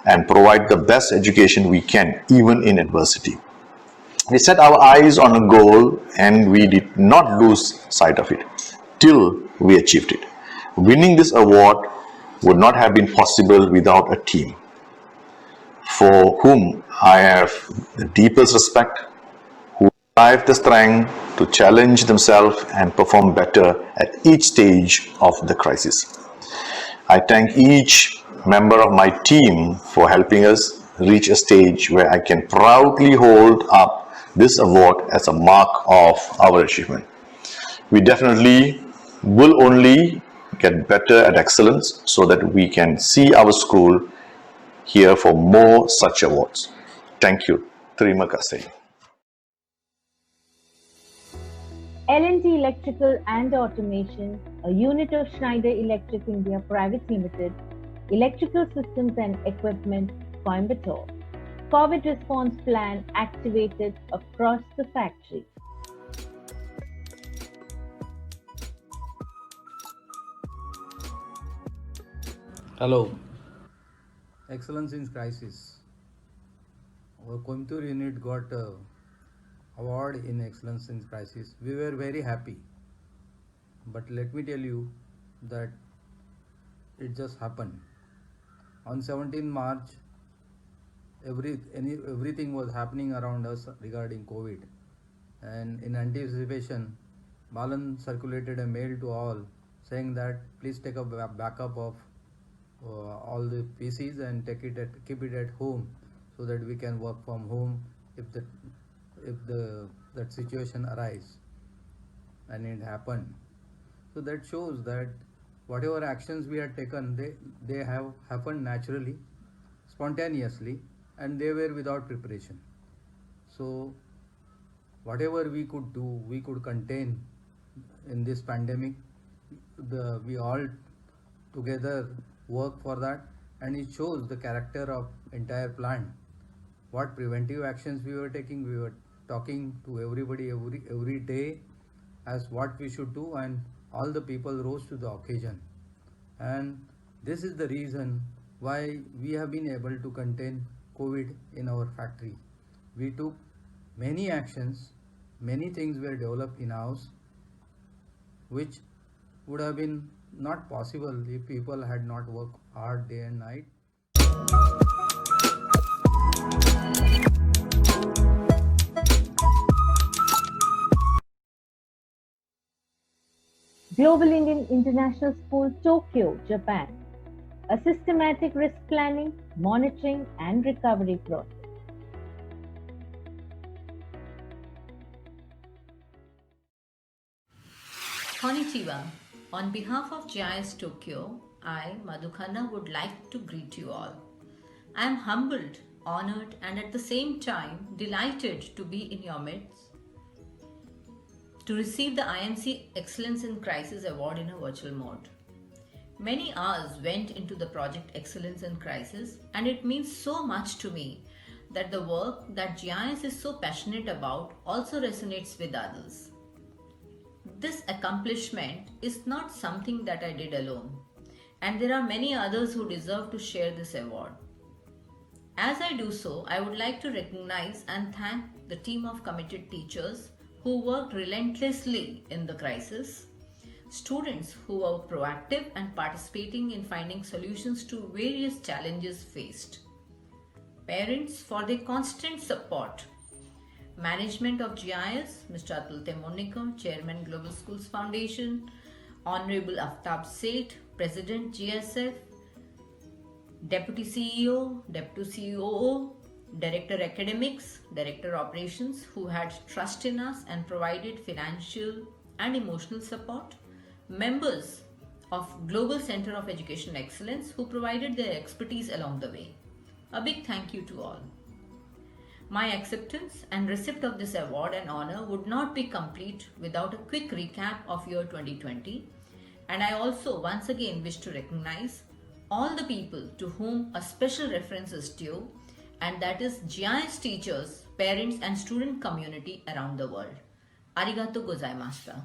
and provide the best education we can, even in adversity. We set our eyes on a goal and we did not lose sight of it till we achieved it. Winning this award would not have been possible without a team for whom I have the deepest respect, who have the strength to challenge themselves and perform better at each stage of the crisis. I thank each member of my team for helping us reach a stage where I can proudly hold up this award as a mark of our achievement. We definitely will only get better at excellence so that we can see our school here for more such awards. Thank you. Terima kasih. L&T Electrical and Automation, a unit of Schneider Electric India Private Limited, Electrical Systems and Equipment, Coimbatore. COVID response plan activated across the factory. Hello. Excellence in Crisis. Our Coimbatore unit got award in Excellence in Crisis. We were very happy. But let me tell you that it just happened. On 17 March, everything was happening around us regarding COVID. And in anticipation, Balan circulated a mail to all saying that please take a backup of all the PCs and keep it at home so that we can work from home if that situation arises. And it happened. So that shows that whatever actions we had taken, they have happened naturally, spontaneously, and they were without preparation. So whatever we could do, we could contain in this pandemic. We all together work for that, and it shows the character of entire plant. What preventive actions we were taking, we were talking to everybody every day as what we should do, and all the people rose to the occasion. And this is the reason why we have been able to contain COVID in our factory. We took many actions, many things were developed in-house, which would have been not possible if people had not worked hard day and night. Global Indian International School, Tokyo, Japan. A systematic risk planning, monitoring, and recovery process. Konnichiwa. On behalf of GIS Tokyo, I, Madhukana, would like to greet you all. I am humbled, honored, and at the same time delighted to be in your midst to receive the IMC Excellence in Crisis Award in a virtual mode. Many hours went into the project Excellence in Crisis, and it means so much to me that the work that GIS is so passionate about also resonates with others. This accomplishment is not something that I did alone, and there are many others who deserve to share this award. As I do so, I would like to recognize and thank the team of committed teachers who worked relentlessly in the crisis, students who were proactive and participating in finding solutions to various challenges faced, parents for their constant support, management of GIS, Mr. Atul Temonikar, Chairman Global Schools Foundation, Honorable Aftab Seth, President GSF, Deputy CEO, Deputy COO, Director Academics, Director Operations who had trust in us and provided financial and emotional support, members of Global Center of Education Excellence who provided their expertise along the way. A big thank you to all. My acceptance and receipt of this award and honor would not be complete without a quick recap of year 2020, and I also once again wish to recognize all the people to whom a special reference is due, and that is GIS teachers, parents and student community around the world. Arigato gozaimashita.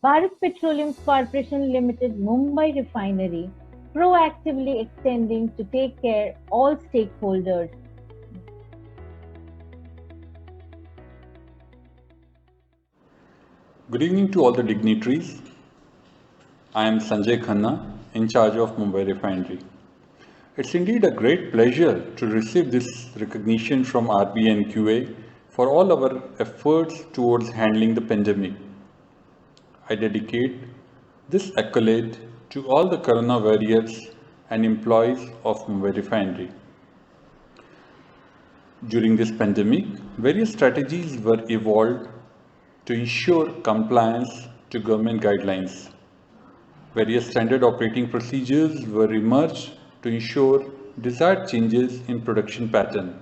Bharat Petroleum Corporation Limited Mumbai Refinery proactively extending to take care all stakeholders. Good evening to all the dignitaries. I am Sanjay Khanna, in charge of Mumbai Refinery. It's indeed a great pleasure to receive this recognition from RBNQA for all our efforts towards handling the pandemic. I dedicate this accolade to all the Corona warriors and employees of Mumbai Refinery. During this pandemic, various strategies were evolved to ensure compliance to government guidelines. Various standard operating procedures were emerged to ensure desired changes in production pattern.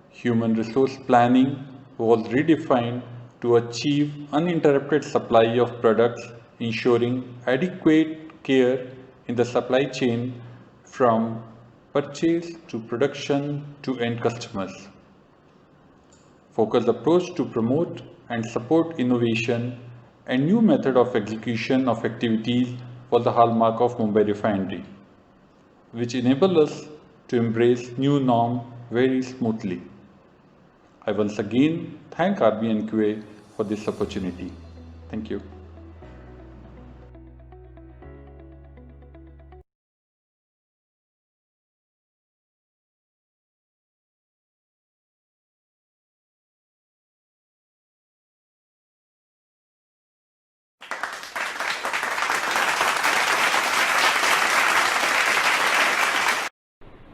Human resource planning was redefined to achieve uninterrupted supply of products, ensuring adequate care in the supply chain from purchase to production to end customers. Focused approach to promote and support innovation and new method of execution of activities was the hallmark of Mumbai Refinery, which enable us to embrace new norm very smoothly. I once again thank RBNQA for this opportunity. Thank you.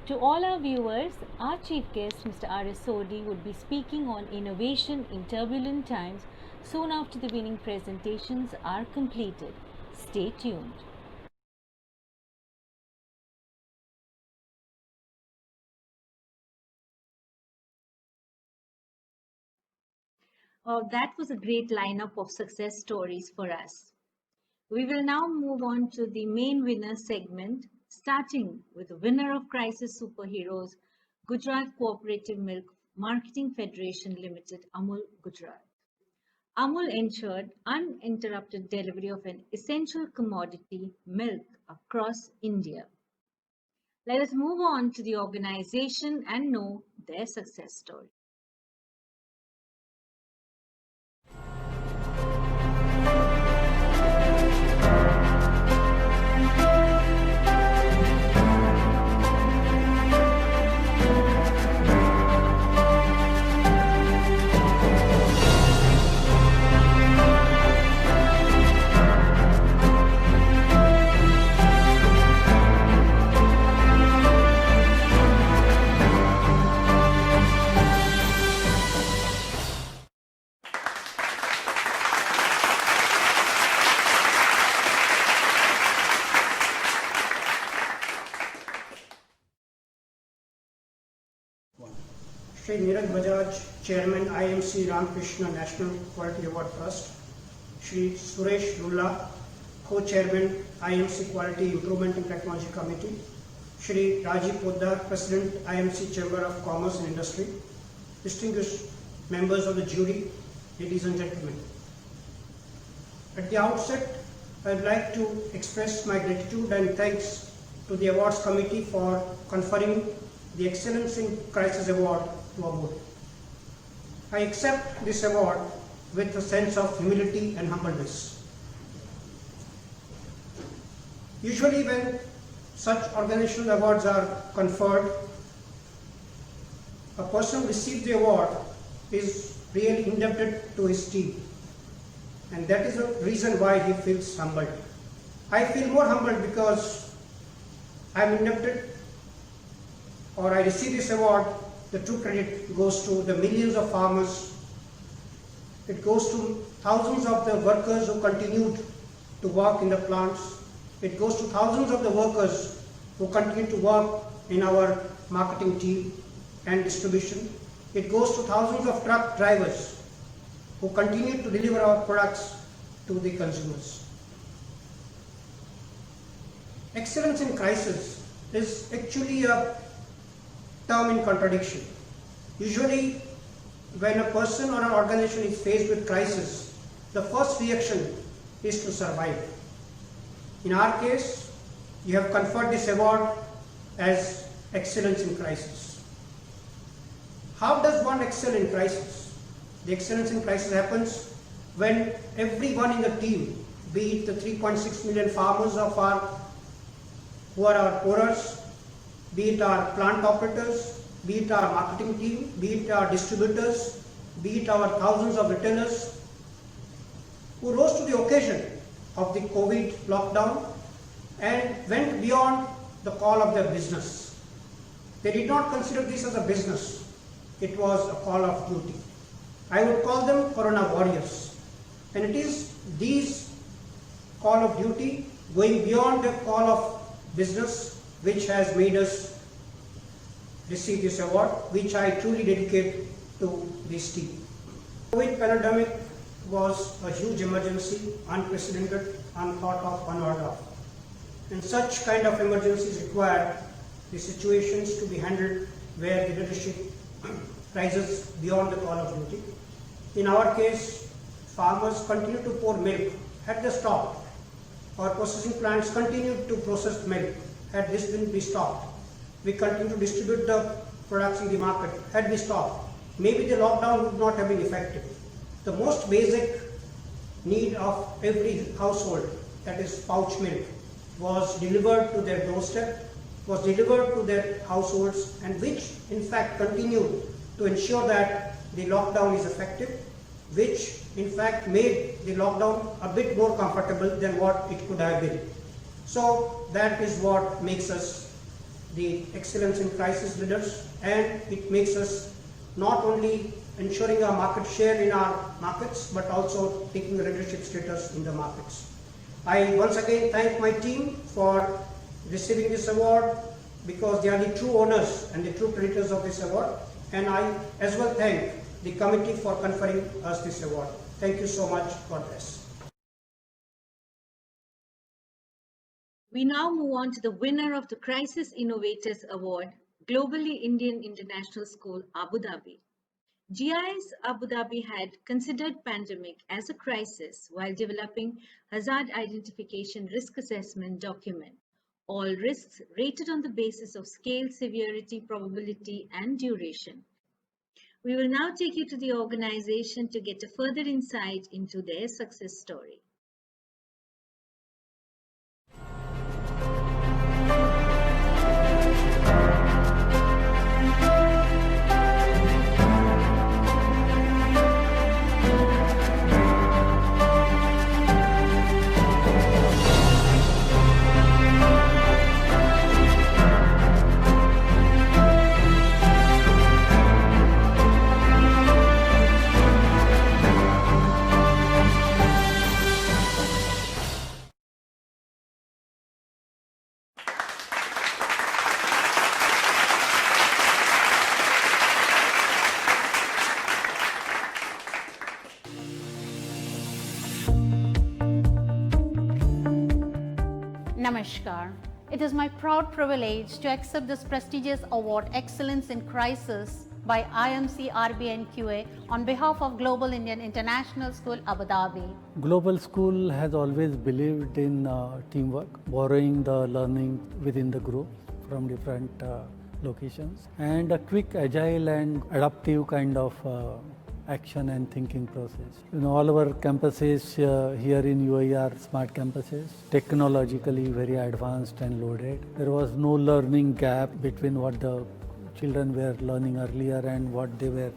To all our viewers, our chief guest, Mr. R.S. Sodhi, would be speaking on innovation in turbulent times soon after the winning presentations are completed. Stay tuned. That was a great lineup of success stories for us. We will now move on to the main winner segment, starting with the winner of Crisis Superheroes, Gujarat Cooperative Milk Marketing Federation Limited, Amul Gujarat. Amul ensured uninterrupted delivery of an essential commodity, milk, across India. Let us move on to the organization and know their success story. Shri Neeraj Bajaj, Chairman IMC Ramakrishna National Quality Award Trust, Shri Suresh Lulla, Co-Chairman IMC Quality Improvement and Technology Committee, Shri Rajiv Poddar, President IMC Chamber of Commerce and Industry, distinguished members of the jury, ladies and gentlemen. At the outset, I would like to express my gratitude and thanks to the Awards Committee for conferring the Excellence in Crisis Award to Amul. I accept this award with a sense of humility and humbleness. Usually when such organizational awards are conferred, a person who receives the award is really indebted to his team, and that is the reason why he feels humbled. I feel more humbled because I am indebted, or I receive this award. The true credit goes to the millions of farmers. It goes to thousands of the workers who continued to work in the plants. It goes to thousands of the workers who continue to work in our marketing team and distribution. It goes to thousands of truck drivers who continue to deliver our products to the consumers. Excellence in crisis is actually a term in contradiction. Usually, when a person or an organization is faced with crisis, the first reaction is to survive. In our case, you have conferred this award as Excellence in Crisis. How does one excel in crisis? The excellence in crisis happens when everyone in the team, be it the 3.6 million farmers who are our pourers, be it our plant operators, be it our marketing team, be it our distributors, be it our thousands of retailers, who rose to the occasion of the COVID lockdown and went beyond the call of their business. They did not consider this as a business. It was a call of duty. I would call them Corona warriors. And it is these call of duty going beyond the call of business which has made us receive this award, which I truly dedicate to this team. COVID pandemic was a huge emergency, unprecedented, unthought of, unheard of. And such kind of emergencies require the situations to be handled where the leadership rises beyond the call of duty. In our case, farmers continue to pour milk had they stopped. Our processing plants continued to process milk had this been stopped. We continue to distribute the products in the market had we stopped. Maybe the lockdown would not have been effective. The most basic need of every household, that is pouch milk, was delivered to their doorstep, was delivered to their households, and which in fact continued to ensure that the lockdown is effective, which in fact made the lockdown a bit more comfortable than what it could have been. So that is what makes us the excellence in crisis leaders, and it makes us not only ensuring our market share in our markets, but also taking the leadership status in the markets. I once again thank my team for receiving this award, because they are the true owners and the true creditors of this award. And I as well thank the committee for conferring us this award. Thank you so much. God bless. We now move on to the winner of the Crisis Innovators Award, Globally Indian International School, Abu Dhabi. GIS Abu Dhabi had considered pandemic as a crisis while developing hazard identification risk assessment document. All risks rated on the basis of scale, severity, probability, and duration. We will now take you to the organization to get a further insight into their success story. Namaskar. It is my proud privilege to accept this prestigious award, Excellence in Crisis, by IMC RBNQA on behalf of Global Indian International School, Abu Dhabi. Global School has always believed in teamwork, borrowing the learning within the group from different locations, and a quick, agile and adaptive kind of action and thinking process. All our campuses here in UAE are smart campuses, technologically very advanced and loaded. There was no learning gap between what the children were learning earlier and what they were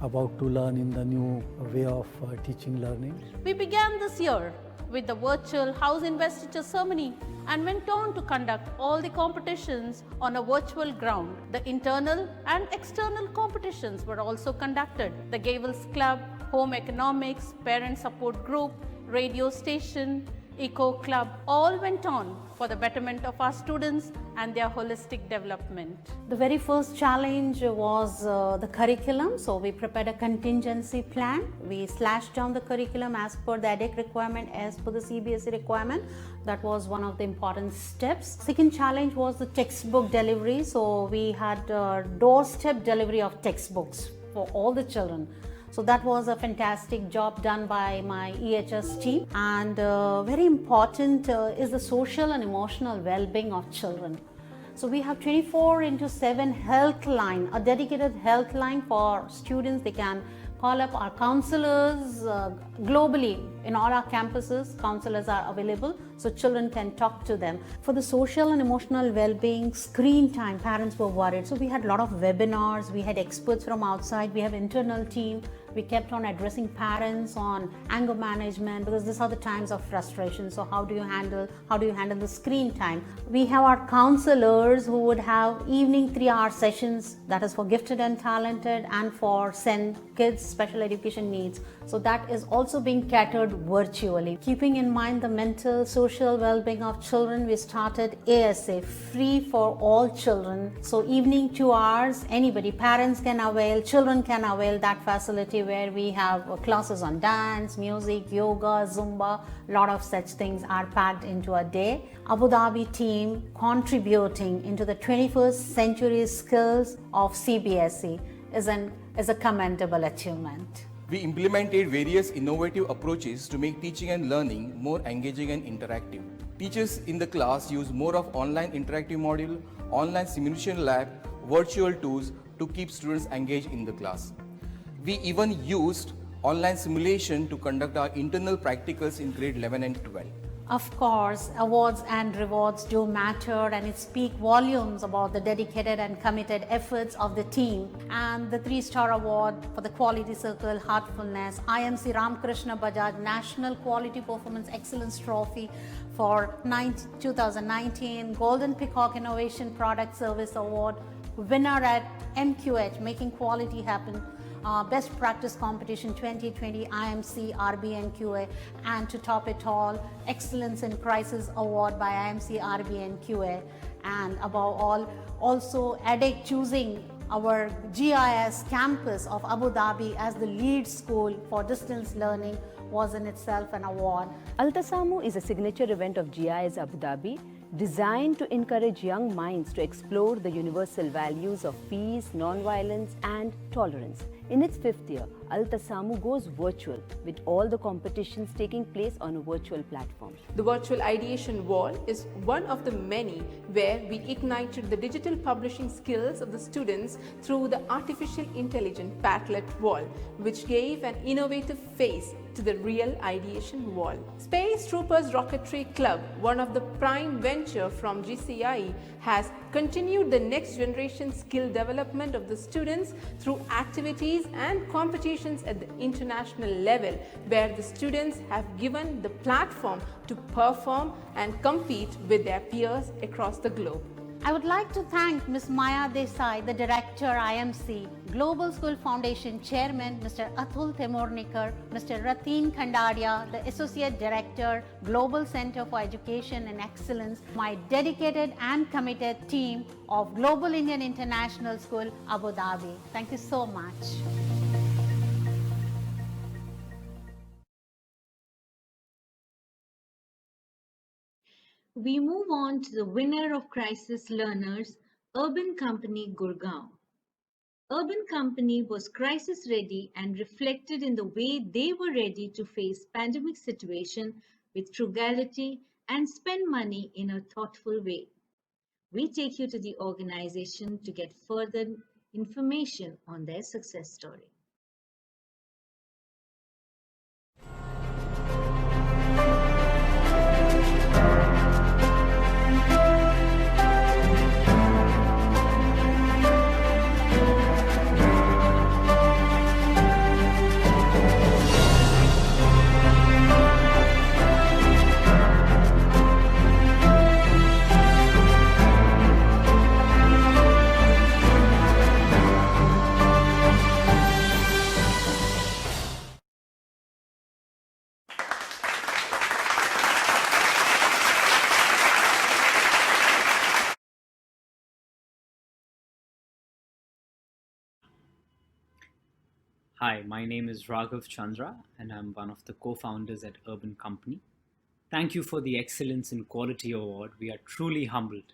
about to learn in the new way of teaching learning. We began this year with the virtual House Investiture ceremony and went on to conduct all the competitions on a virtual ground. The internal and external competitions were also conducted. The Gavels Club, Home Economics, Parent Support Group, Radio Station, Eco Club all went on for the betterment of our students and their holistic development. The very first challenge was the curriculum. So we prepared a contingency plan. We slashed down the curriculum as per the EDIC requirement, as per the CBSE requirement. That was one of the important steps. Second challenge was the textbook delivery. So we had doorstep delivery of textbooks for all the children. So that was a fantastic job done by my EHS team. And very important is the social and emotional well-being of children. So we have 24/7 health line, a dedicated health line for students. They can call up our counselors globally. In all our campuses, counselors are available, so children can talk to them. For the social and emotional well-being, screen time, parents were worried. So we had a lot of webinars, we had experts from outside, we have internal team. We kept on addressing parents on anger management, because these are the times of frustration. So how do you handle the screen time? We have our counselors who would have evening 3-hour sessions, that is for gifted and talented and for SEND kids, special education needs. So that is also being catered virtually. Keeping in mind the mental, social well-being of children, we started ASA, free for all children. So evening 2 hours, anybody, parents can avail, children can avail that facility, where we have classes on dance, music, yoga, Zumba, a lot of such things are packed into a day. Abu Dhabi team contributing into the 21st century skills of CBSE is a commendable achievement. We implemented various innovative approaches to make teaching and learning more engaging and interactive. Teachers in the class use more of online interactive module, online simulation lab, virtual tools to keep students engaged in the class. We even used online simulation to conduct our internal practicals in grade 11 and 12. Of course, awards and rewards do matter, and it speaks volumes about the dedicated and committed efforts of the team. And the 3-star award for the Quality Circle Heartfulness, IMC Ramakrishna Bajaj National Quality Performance Excellence Trophy for 2019, Golden Peacock Innovation Product Service Award, winner at MQH, Making Quality Happen, Best Practice Competition 2020 IMC RBNQA, and to top it all, Excellence in Crisis Award by IMC RBNQA, and above all, also EDIC choosing our GIS campus of Abu Dhabi as the lead school for distance learning was in itself an award. Altasamu is a signature event of GIS Abu Dhabi, designed to encourage young minds to explore the universal values of peace, non-violence and tolerance. In its 5th year, Altasamu goes virtual, with all the competitions taking place on a virtual platform. The virtual ideation wall is one of the many where we ignited the digital publishing skills of the students through the artificial intelligent Padlet wall, which gave an innovative face to the real ideation wall. Space Troopers Rocketry Club, one of the prime venture from GCI, has continued the next generation skill development of the students through activities and competitions at the international level, where the students have given the platform to perform and compete with their peers across the globe. I would like to thank Ms. Maya Desai, the Director IMC, Global School Foundation Chairman Mr. Atul Temornikar, Mr. Rateen Khandaria, the Associate Director, Global Center for Education and Excellence, my dedicated and committed team of Global Indian International School, Abu Dhabi. Thank you so much. We move on to the winner of Crisis Learners, Urban Company Gurgaon. Urban Company was crisis ready and reflected in the way they were ready to face pandemic situation with frugality and spend money in a thoughtful way. We take you to the organization to get further information on their success story. Hi, my name is Raghav Chandra and I'm one of the co-founders at Urban Company. Thank you for the Excellence in Quality Award. We are truly humbled.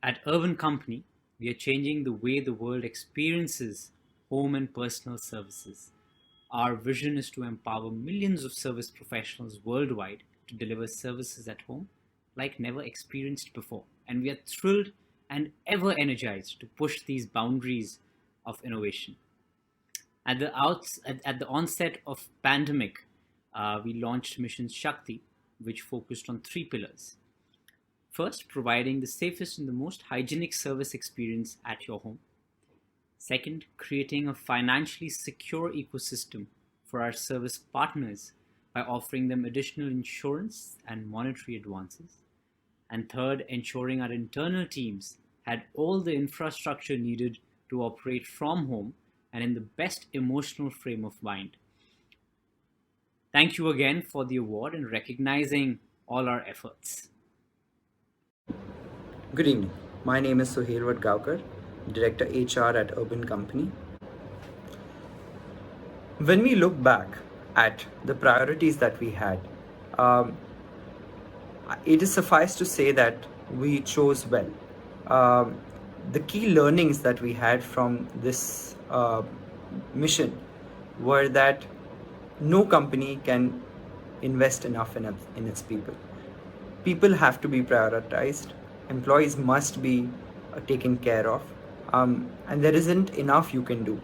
At Urban Company, we are changing the way the world experiences home and personal services. Our vision is to empower millions of service professionals worldwide to deliver services at home like never experienced before. And we are thrilled and ever energized to push these boundaries of innovation. At the onset of pandemic, we launched Mission Shakti, which focused on 3 pillars. First, providing the safest and the most hygienic service experience at your home. Second, creating a financially secure ecosystem for our service partners by offering them additional insurance and monetary advances. And third, ensuring our internal teams had all the infrastructure needed to operate from home and in the best emotional frame of mind. Thank you again for the award and recognizing all our efforts. Good evening. My name is Suhail Vadgaonkar, Director HR at Urban Company. When we look back at the priorities that we had, it is suffice to say that we chose well. The key learnings that we had from this mission were that no company can invest enough in its people. People have to be prioritized, employees must be taken care of, and there isn't enough you can do.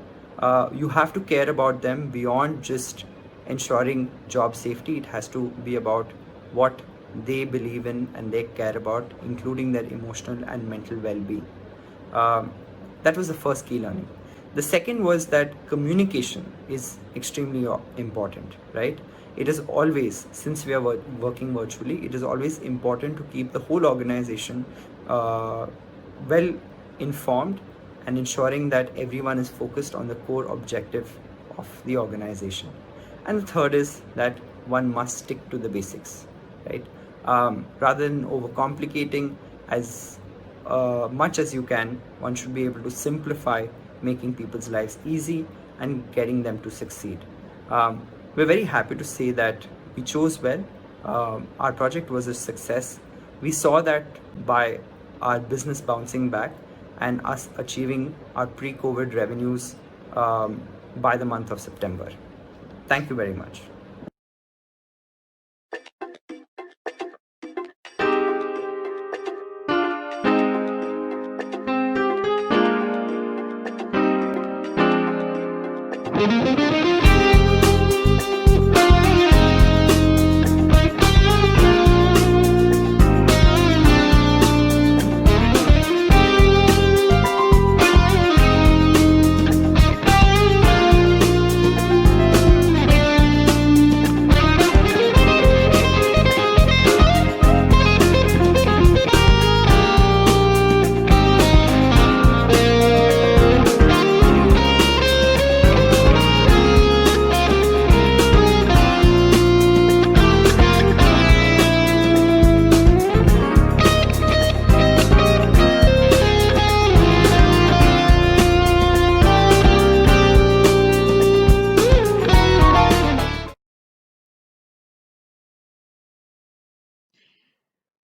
You have to care about them beyond just ensuring job safety. It has to be about what they believe in and they care about, including their emotional and mental well-being. That was the first key learning. The second was that communication is extremely important, right? It is always, since we are working virtually, it is always important to keep the whole organization well informed and ensuring that everyone is focused on the core objective of the organization. And the third is that one must stick to the basics, right? Rather than overcomplicating, as much as you can. One should be able to simplify making people's lives easy and getting them to succeed. We're very happy to say that we chose well. Our project was a success. We saw that by our business bouncing back and us achieving our pre-COVID revenues by the month of September. Thank you very much.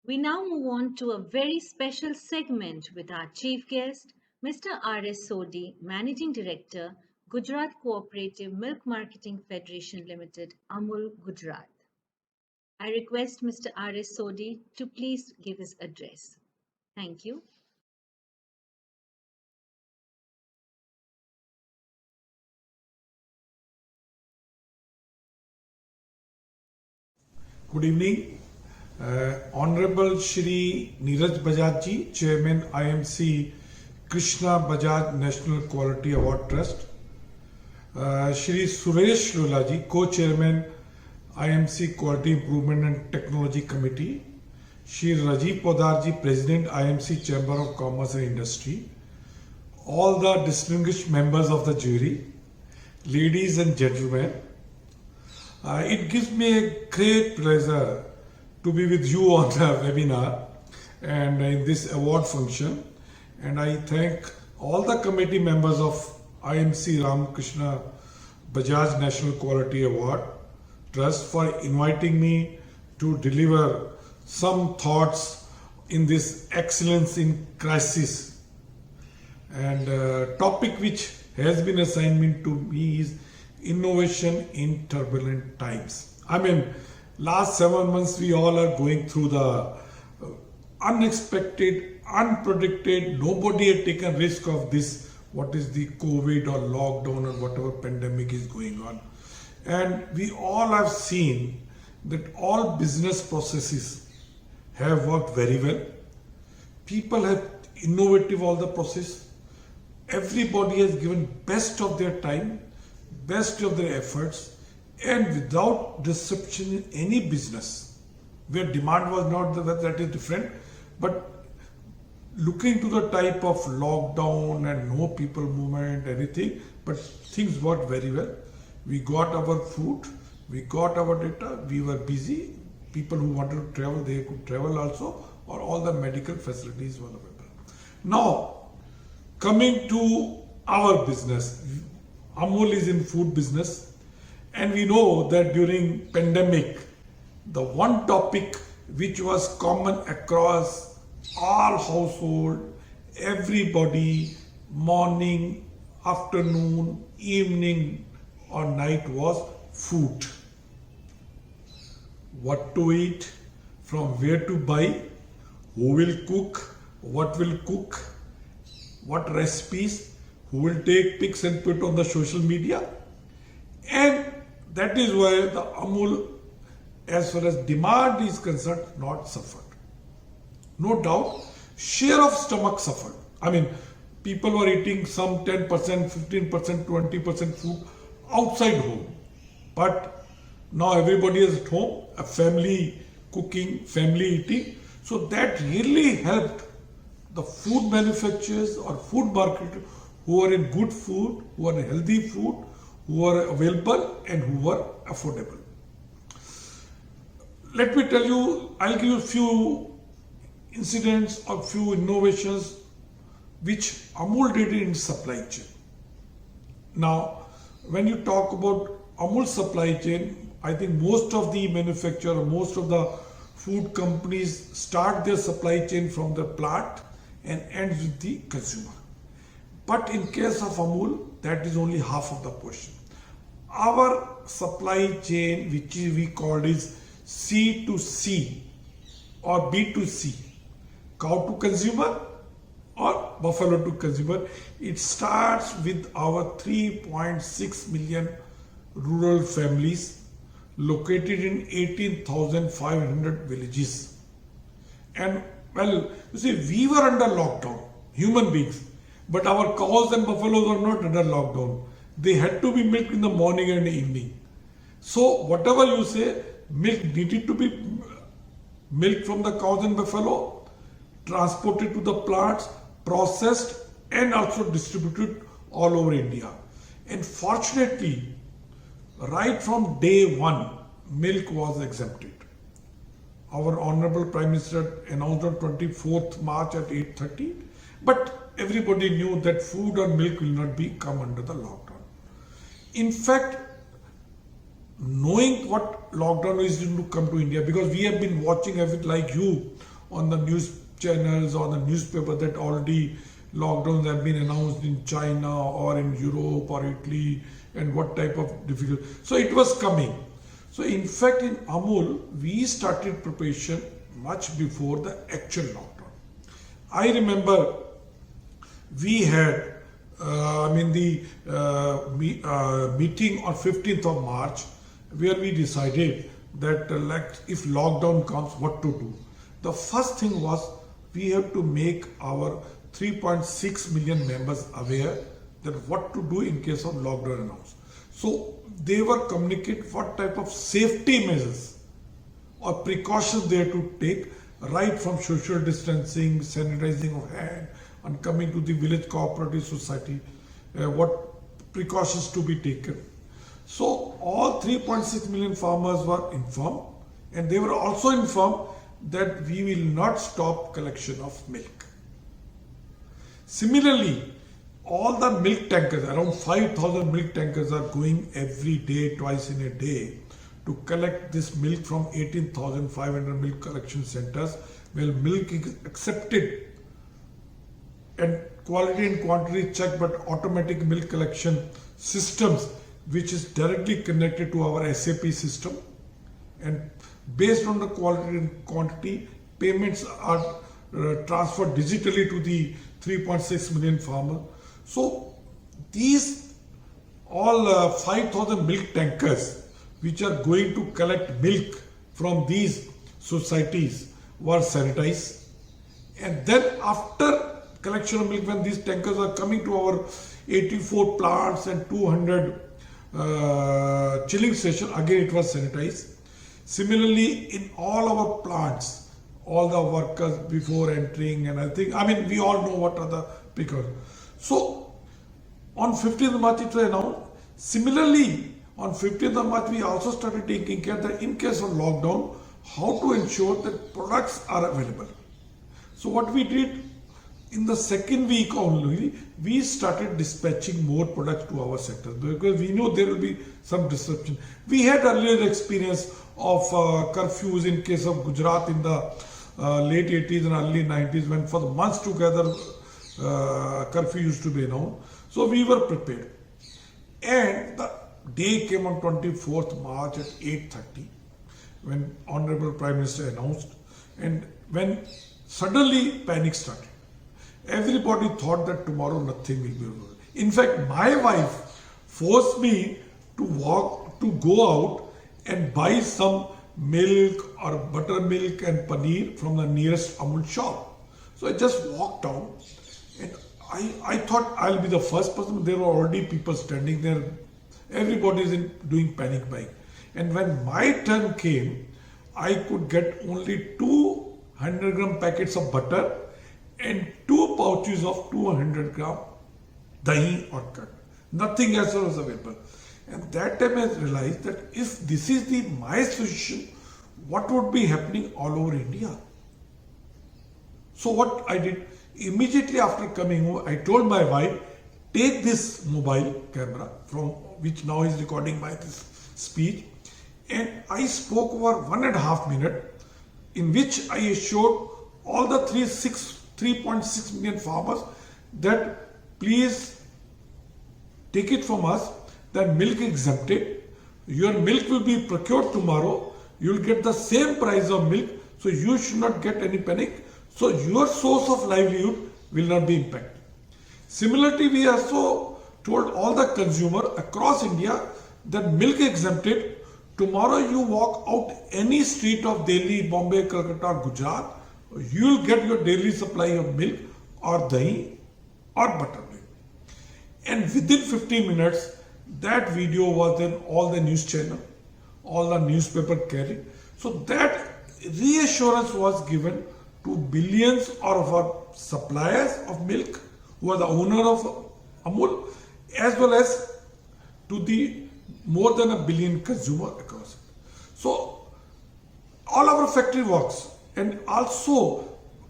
We now move on to a very special segment with our chief guest, Mr. R.S. Sodhi, Managing Director, Gujarat Cooperative Milk Marketing Federation Limited, Amul, Gujarat. I request Mr. R.S. Sodhi to please give his address. Thank you. Good evening. Honorable Shri Neeraj Bajaj ji, Chairman IMC Krishna Bajaj National Quality Award Trust. Shri Suresh Lola ji, Co-Chairman IMC Quality Improvement and Technology Committee. Shri Rajiv Podar ji, President IMC Chamber of Commerce and Industry. All the distinguished members of the jury, ladies and gentlemen. It gives me a great pleasure to be with you on the webinar and in this award function, and I thank all the committee members of IMC Ramakrishna Bajaj National Quality Award Trust for inviting me to deliver some thoughts in this excellence in crisis. And topic which has been assigned to me is innovation in turbulent times. I mean, last 7 months we all are going through the unexpected, unpredicted, nobody had taken risk of this, what is the COVID or lockdown or whatever pandemic is going on. And we all have seen that all business processes have worked very well. People have innovative all the process. Everybody has given best of their time, best of their efforts, and without disruption in any business, where demand was not that is different, but looking to the type of lockdown and no people movement, anything, but things worked very well. We got our food, we got our data, we were busy. People who wanted to travel, they could travel also, or all the medical facilities were available. Now, coming to our business, Amul is in food business. And we know that during pandemic, the one topic which was common across all household, everybody, morning, afternoon, evening or night was food. What to eat, from where to buy, who will cook, what will cook, what recipes, who will take pics and put on the social media. And that is why the Amul, as far as demand is concerned, not suffered. No doubt, share of stomach suffered. I mean, people were eating some 10%, 15%, 20% food outside home. But now everybody is at home, a family cooking, family eating. So that really helped the food manufacturers or food marketers who are in good food, who are in healthy food, who are available and who were affordable. Let me tell you, I'll give you a few incidents or few innovations which Amul did in supply chain. Now, when you talk about Amul supply chain, I think most of the manufacturer, most of the food companies start their supply chain from the plant and ends with the consumer. But in case of Amul, that is only half of the portion. Our supply chain, which we call is C2C or B2C, cow to consumer or buffalo to consumer, it starts with our 3.6 million rural families located in 18,500 villages. And well, you see, we were under lockdown, human beings, but our cows and buffaloes were not under lockdown. They had to be milked in the morning and evening. So whatever you say, milk needed to be milked from the cows and buffalo, transported to the plants, processed and also distributed all over India. And fortunately, right from day one, milk was exempted. Our Honorable Prime Minister announced on 24th March at 8:30, but everybody knew that food or milk will not come under the lockdown. In fact, knowing what lockdown is going to come to India, because we have been watching everything like you on the news channels or the newspaper that already lockdowns have been announced in China or in Europe or Italy and what type of difficulty. So it was coming. So in fact in Amul, we started preparation much before the actual lockdown. I remember we had meeting on 15th of March where we decided that if lockdown comes, what to do. The first thing was we have to make our 3.6 million members aware that what to do in case of lockdown announced. So they were communicating what type of safety measures or precautions they have to take, right from social distancing, sanitizing of hand, and coming to the village cooperative society, what precautions to be taken. So all 3.6 million farmers were informed, and they were also informed that we will not stop collection of milk. Similarly, all the milk tankers, around 5,000 milk tankers are going every day, twice in a day, to collect this milk from 18,500 milk collection centers where milk is accepted and quality and quantity checked, but automatic milk collection systems which is directly connected to our SAP system, and based on the quality and quantity, payments are transferred digitally to the 3.6 million farmers. So these all 5,000 milk tankers which are going to collect milk from these societies were sanitized, and then after collection of milk, when these tankers are coming to our 84 plants and 200 chilling stations, again it was sanitized. Similarly, in all our plants, all the workers before entering, and we all know what are the precautions. So on 15th of March it was announced. Similarly, on 15th of March we also started taking care that in case of lockdown, how to ensure that products are available. So what we did, in the second week only, we started dispatching more products to our sectors because we know there will be some disruption. We had earlier experience of curfews in case of Gujarat in the late 80s and early 90s, when for the months together curfew used to be announced. So we were prepared. And the day came on 24th March at 8:30 when Honorable Prime Minister announced, and when suddenly panic started. Everybody thought that tomorrow nothing will be over. In fact, my wife forced me to go out and buy some milk or buttermilk and paneer from the nearest Amul shop. So I just walked out, and I thought I'll be the first person. There were already people standing there. Everybody is doing panic buying. And when my turn came, I could get only 200-gram packets of butter and 2 pouches of 200-gram dahi or curd. Nothing else was available. And that time I realized that if this is my solution, what would be happening all over India? So what I did, immediately after coming home, I told my wife, take this mobile camera from which now is recording my this speech, and I spoke over 1.5 minutes in which I showed all the 3.6 million farmers that please take it from us that milk exempted. Your milk will be procured tomorrow. You will get the same price of milk, so you should not get any panic. So your source of livelihood will not be impacted. Similarly, we also told all the consumer across India that milk exempted. Tomorrow you walk out any street of Delhi, Bombay, Calcutta or Gujarat, you will get your daily supply of milk or dahi or buttermilk. And within 15 minutes, that video was in all the news channels, all the newspaper carried. So that reassurance was given to billions of our suppliers of milk, who are the owner of Amul, as well as to the more than 1 billion consumer across it. So all our factory works, and also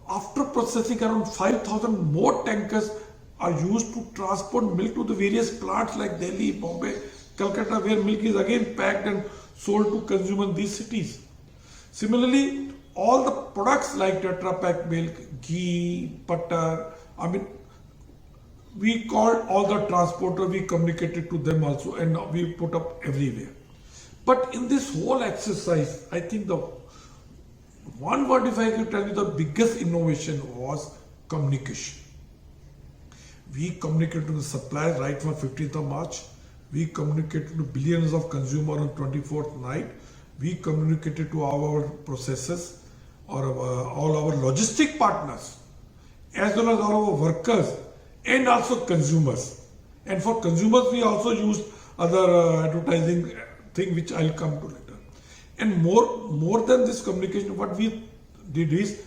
after processing around 5,000 more tankers are used to transport milk to the various plants like Delhi, Bombay, Calcutta, where milk is again packed and sold to consumers in these cities. Similarly, all the products like Tetra Pak milk, ghee, butter, we called all the transporter, we communicated to them also, and we put up everywhere. But in this whole exercise, I think the one word, if I could tell you, the biggest innovation was communication. We communicated to the suppliers right from 15th of March. We communicated to billions of consumers on 24th night. We communicated to our processors or all our logistic partners, as well as all our workers and also consumers. And for consumers, we also used other advertising thing which I'll come to later. And more than this communication, what we did is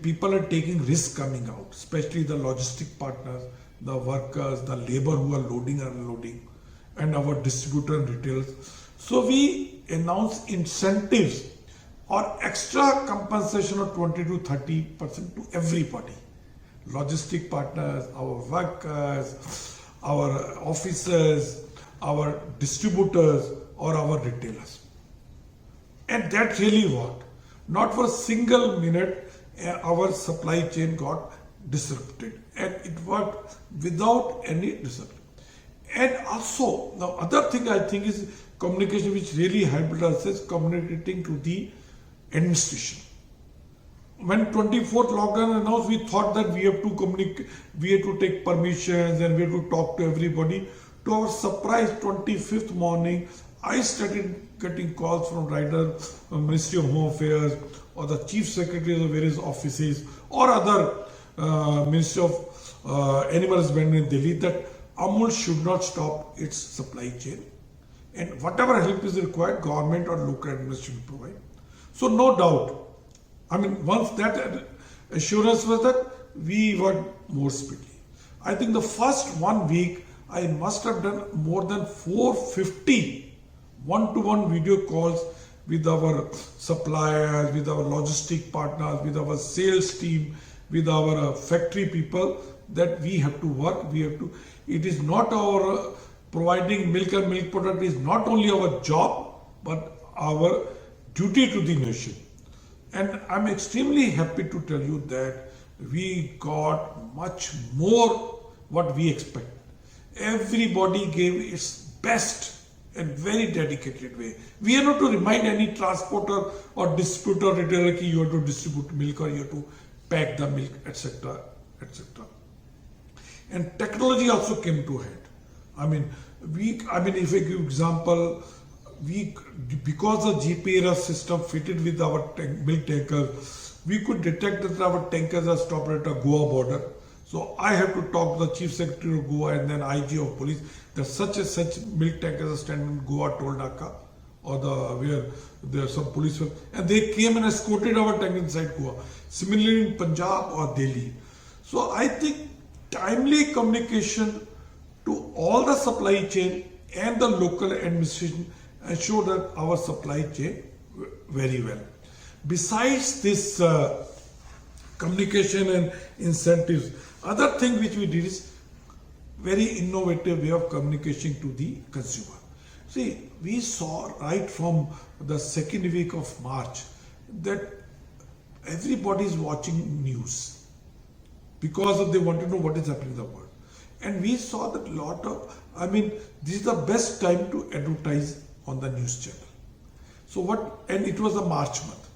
people are taking risk coming out, especially the logistic partners, the workers, the labor who are loading and unloading, and our distributor and retailers. So we announced incentives or extra compensation of 20 to 30% to everybody. Logistic partners, our workers, our officers, our distributors or our retailers. And that really worked. Not for a single minute our supply chain got disrupted, and it worked without any disruption. And also the other thing I think is communication which really helped us is communicating to the administration. When 24th lockdown announced, we thought that we have to communicate, we have to take permissions and we have to talk to everybody. To our surprise, 25th morning, I started getting calls from either Ministry of Home Affairs or the Chief Secretaries of various offices or other Ministry of Animal Husbandry in Delhi that Amul should not stop its supply chain. And whatever help is required, government or local administration will provide. So no doubt, once that assurance was that, we were more speedy. I think the first 1 week, I must have done more than 450 one-to-one video calls with our suppliers, with our logistic partners, with our sales team, with our factory people, that we have to work, it is not our providing milk and milk product is not only our job, but our duty to the nation. And I'm extremely happy to tell you that we got much more what we expected. Everybody gave its best and very dedicated way. We are not to remind any transporter or distributor or retailer that you have to distribute milk or you have to pack the milk, etc., etc. And technology also came to head. If I give example, because the GPS system fitted with our milk tankers, we could detect that our tankers are stopped at a Goa border. So I have to talk to the Chief Secretary of Goa and then IG of police that such and such milk tankers are standing in Goa toll naka or where there are some police, and they came and escorted our tank inside Goa. Similarly in Punjab or Delhi. So I think timely communication to all the supply chain and the local administration ensure that our supply chain very well. Besides this communication and incentives. Other thing which we did is very innovative way of communication to the consumer. See, we saw right from the second week of March that everybody is watching news because they want to know what is happening in the world. And we saw that this is the best time to advertise on the news channel. So and it was a March month.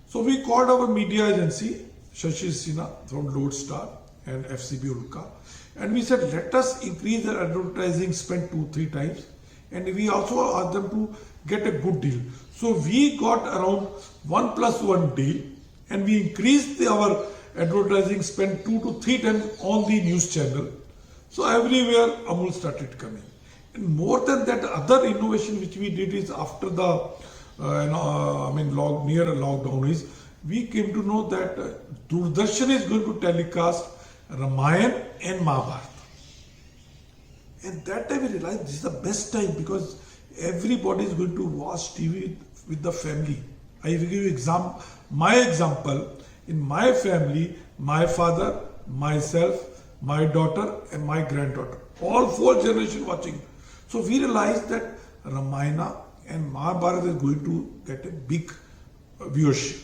So we called our media agency, Shashi Sinha from Lodestar and FCB Ulka, and we said, let us increase the advertising spend 2-3 times. And we also asked them to get a good deal. So we got around 1+1 deal, and we increased our advertising spend 2 to 3 times on the news channel. So everywhere Amul started coming. And more than that, other innovation which we did is after the near lockdown is we came to know that Doordarshan is going to telecast Ramayana and Mahabharata. And that time we realized this is the best time because everybody is going to watch TV with the family. I will give you my example. In my family, my father, myself, my daughter and my granddaughter, all 4 generations watching. So we realized that Ramayana and Mahabharata is going to get a big viewership.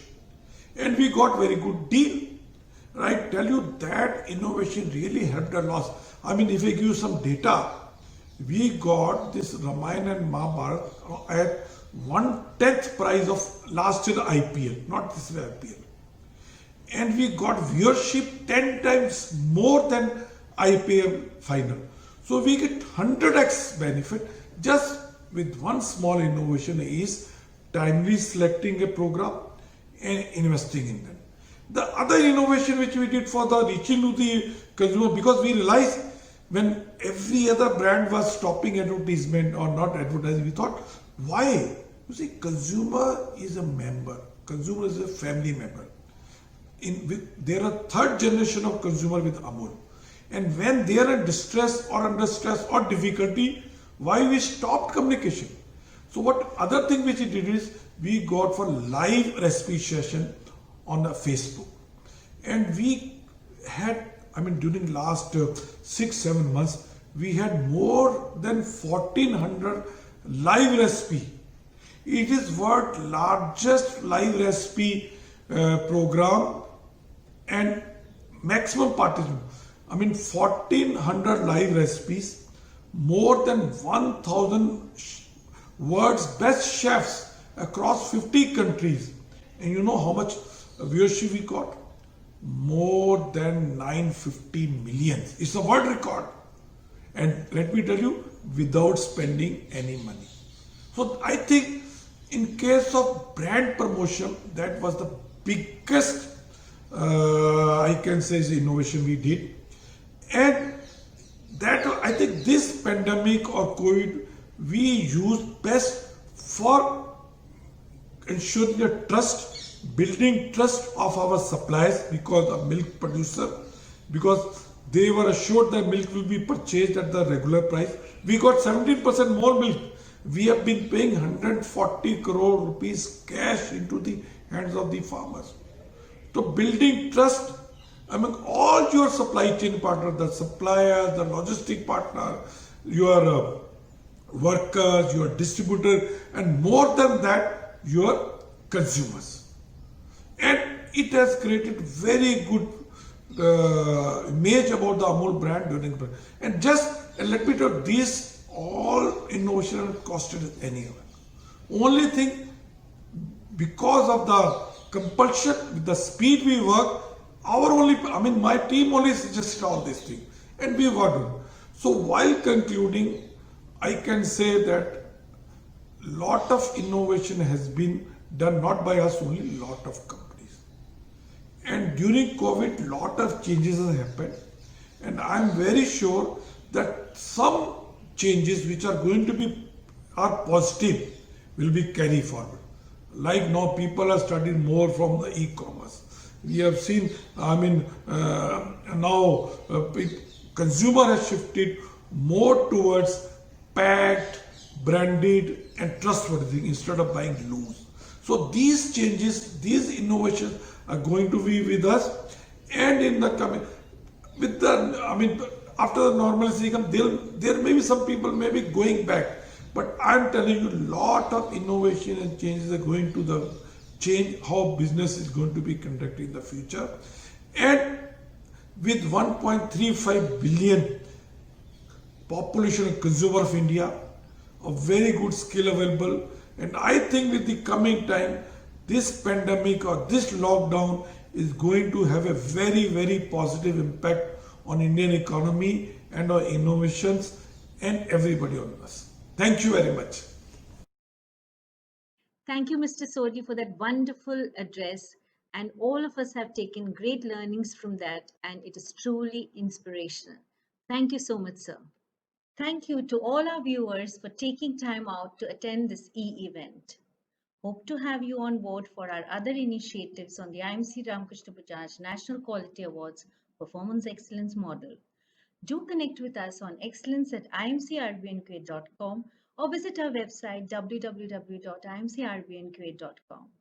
And we got very good deal. Right? Tell you that innovation really helped a lot. I mean, if I give you some data, we got this Ramayana and Mahabharata at 1/10 price of last year IPL, not this year IPL. And we got viewership 10 times more than IPL final. So we get 100x benefit just with one small innovation is timely selecting a program and investing in them. The other innovation which we did for the reaching to the consumer, because we realized when every other brand was stopping advertisement or not advertising, we thought, why? You see, consumer is a member. Consumer is a family member. There are 3rd generation of consumer with Amul. And when they are in distress or under stress or difficulty, why we stopped communication? So what other thing which we did is we got for live recipe session on Facebook. And we had, during last 6-7 months, we had more than 1400 live recipe. It is world largest live recipe program and maximum participation. 1400 live recipes, more than 1000 world's best chefs across 50 countries. And you know how much viewership we got? More than 950 million. It's a world record. And let me tell you, without spending any money. So I think in case of brand promotion, that was the biggest, I can say, is innovation we did. And that, I think this pandemic or COVID, we used best for ensuring the trust, building trust of our suppliers because of milk producer, because they were assured that milk will be purchased at the regular price. We got 17% more milk. We have been paying 140 crore rupees cash into the hands of the farmers. So building trust among all your supply chain partners, the suppliers, the logistic partner, your workers, your distributor, and more than that, your consumers. And it has created very good image about the Amul brand during the and let me tell you, these all innovation costed anyone. Only thing, because of the compulsion, with the speed we work, my team only suggested all these things and we worked on. So while concluding, I can say that lot of innovation has been done not by us only, lot of companies. And during COVID, lot of changes have happened. And I'm very sure that some changes which are going to be positive will be carried forward. Like now people are studying more from the e-commerce. We have seen, now consumer has shifted more towards packed, branded and trustworthy instead of buying loose. So these changes, these innovations are going to be with us, And in the coming, with the, I mean, after the normalcy come, there may be some people may be going back. But I'm telling you, lot of innovation and changes are going to the change how business is going to be conducted in the future. And with 1.35 billion population and consumer of India, a very good skill available. And I think with the coming time, this pandemic or this lockdown is going to have a very, very positive impact on Indian economy and our innovations and everybody on us. Thank you very much. Thank you, Mr. Sodhi, for that wonderful address. And all of us have taken great learnings from that, and it is truly inspirational. Thank you so much, sir. Thank you to all our viewers for taking time out to attend this e-event. Hope to have you on board for our other initiatives on the IMC Ramakrishna Bajaj National Quality Awards Performance Excellence Model. Do connect with us on excellence@imcrbnqa.com or visit our website www.imcrbnqa.com.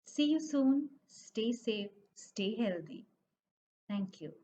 See you soon. Stay safe. Stay healthy. Thank you.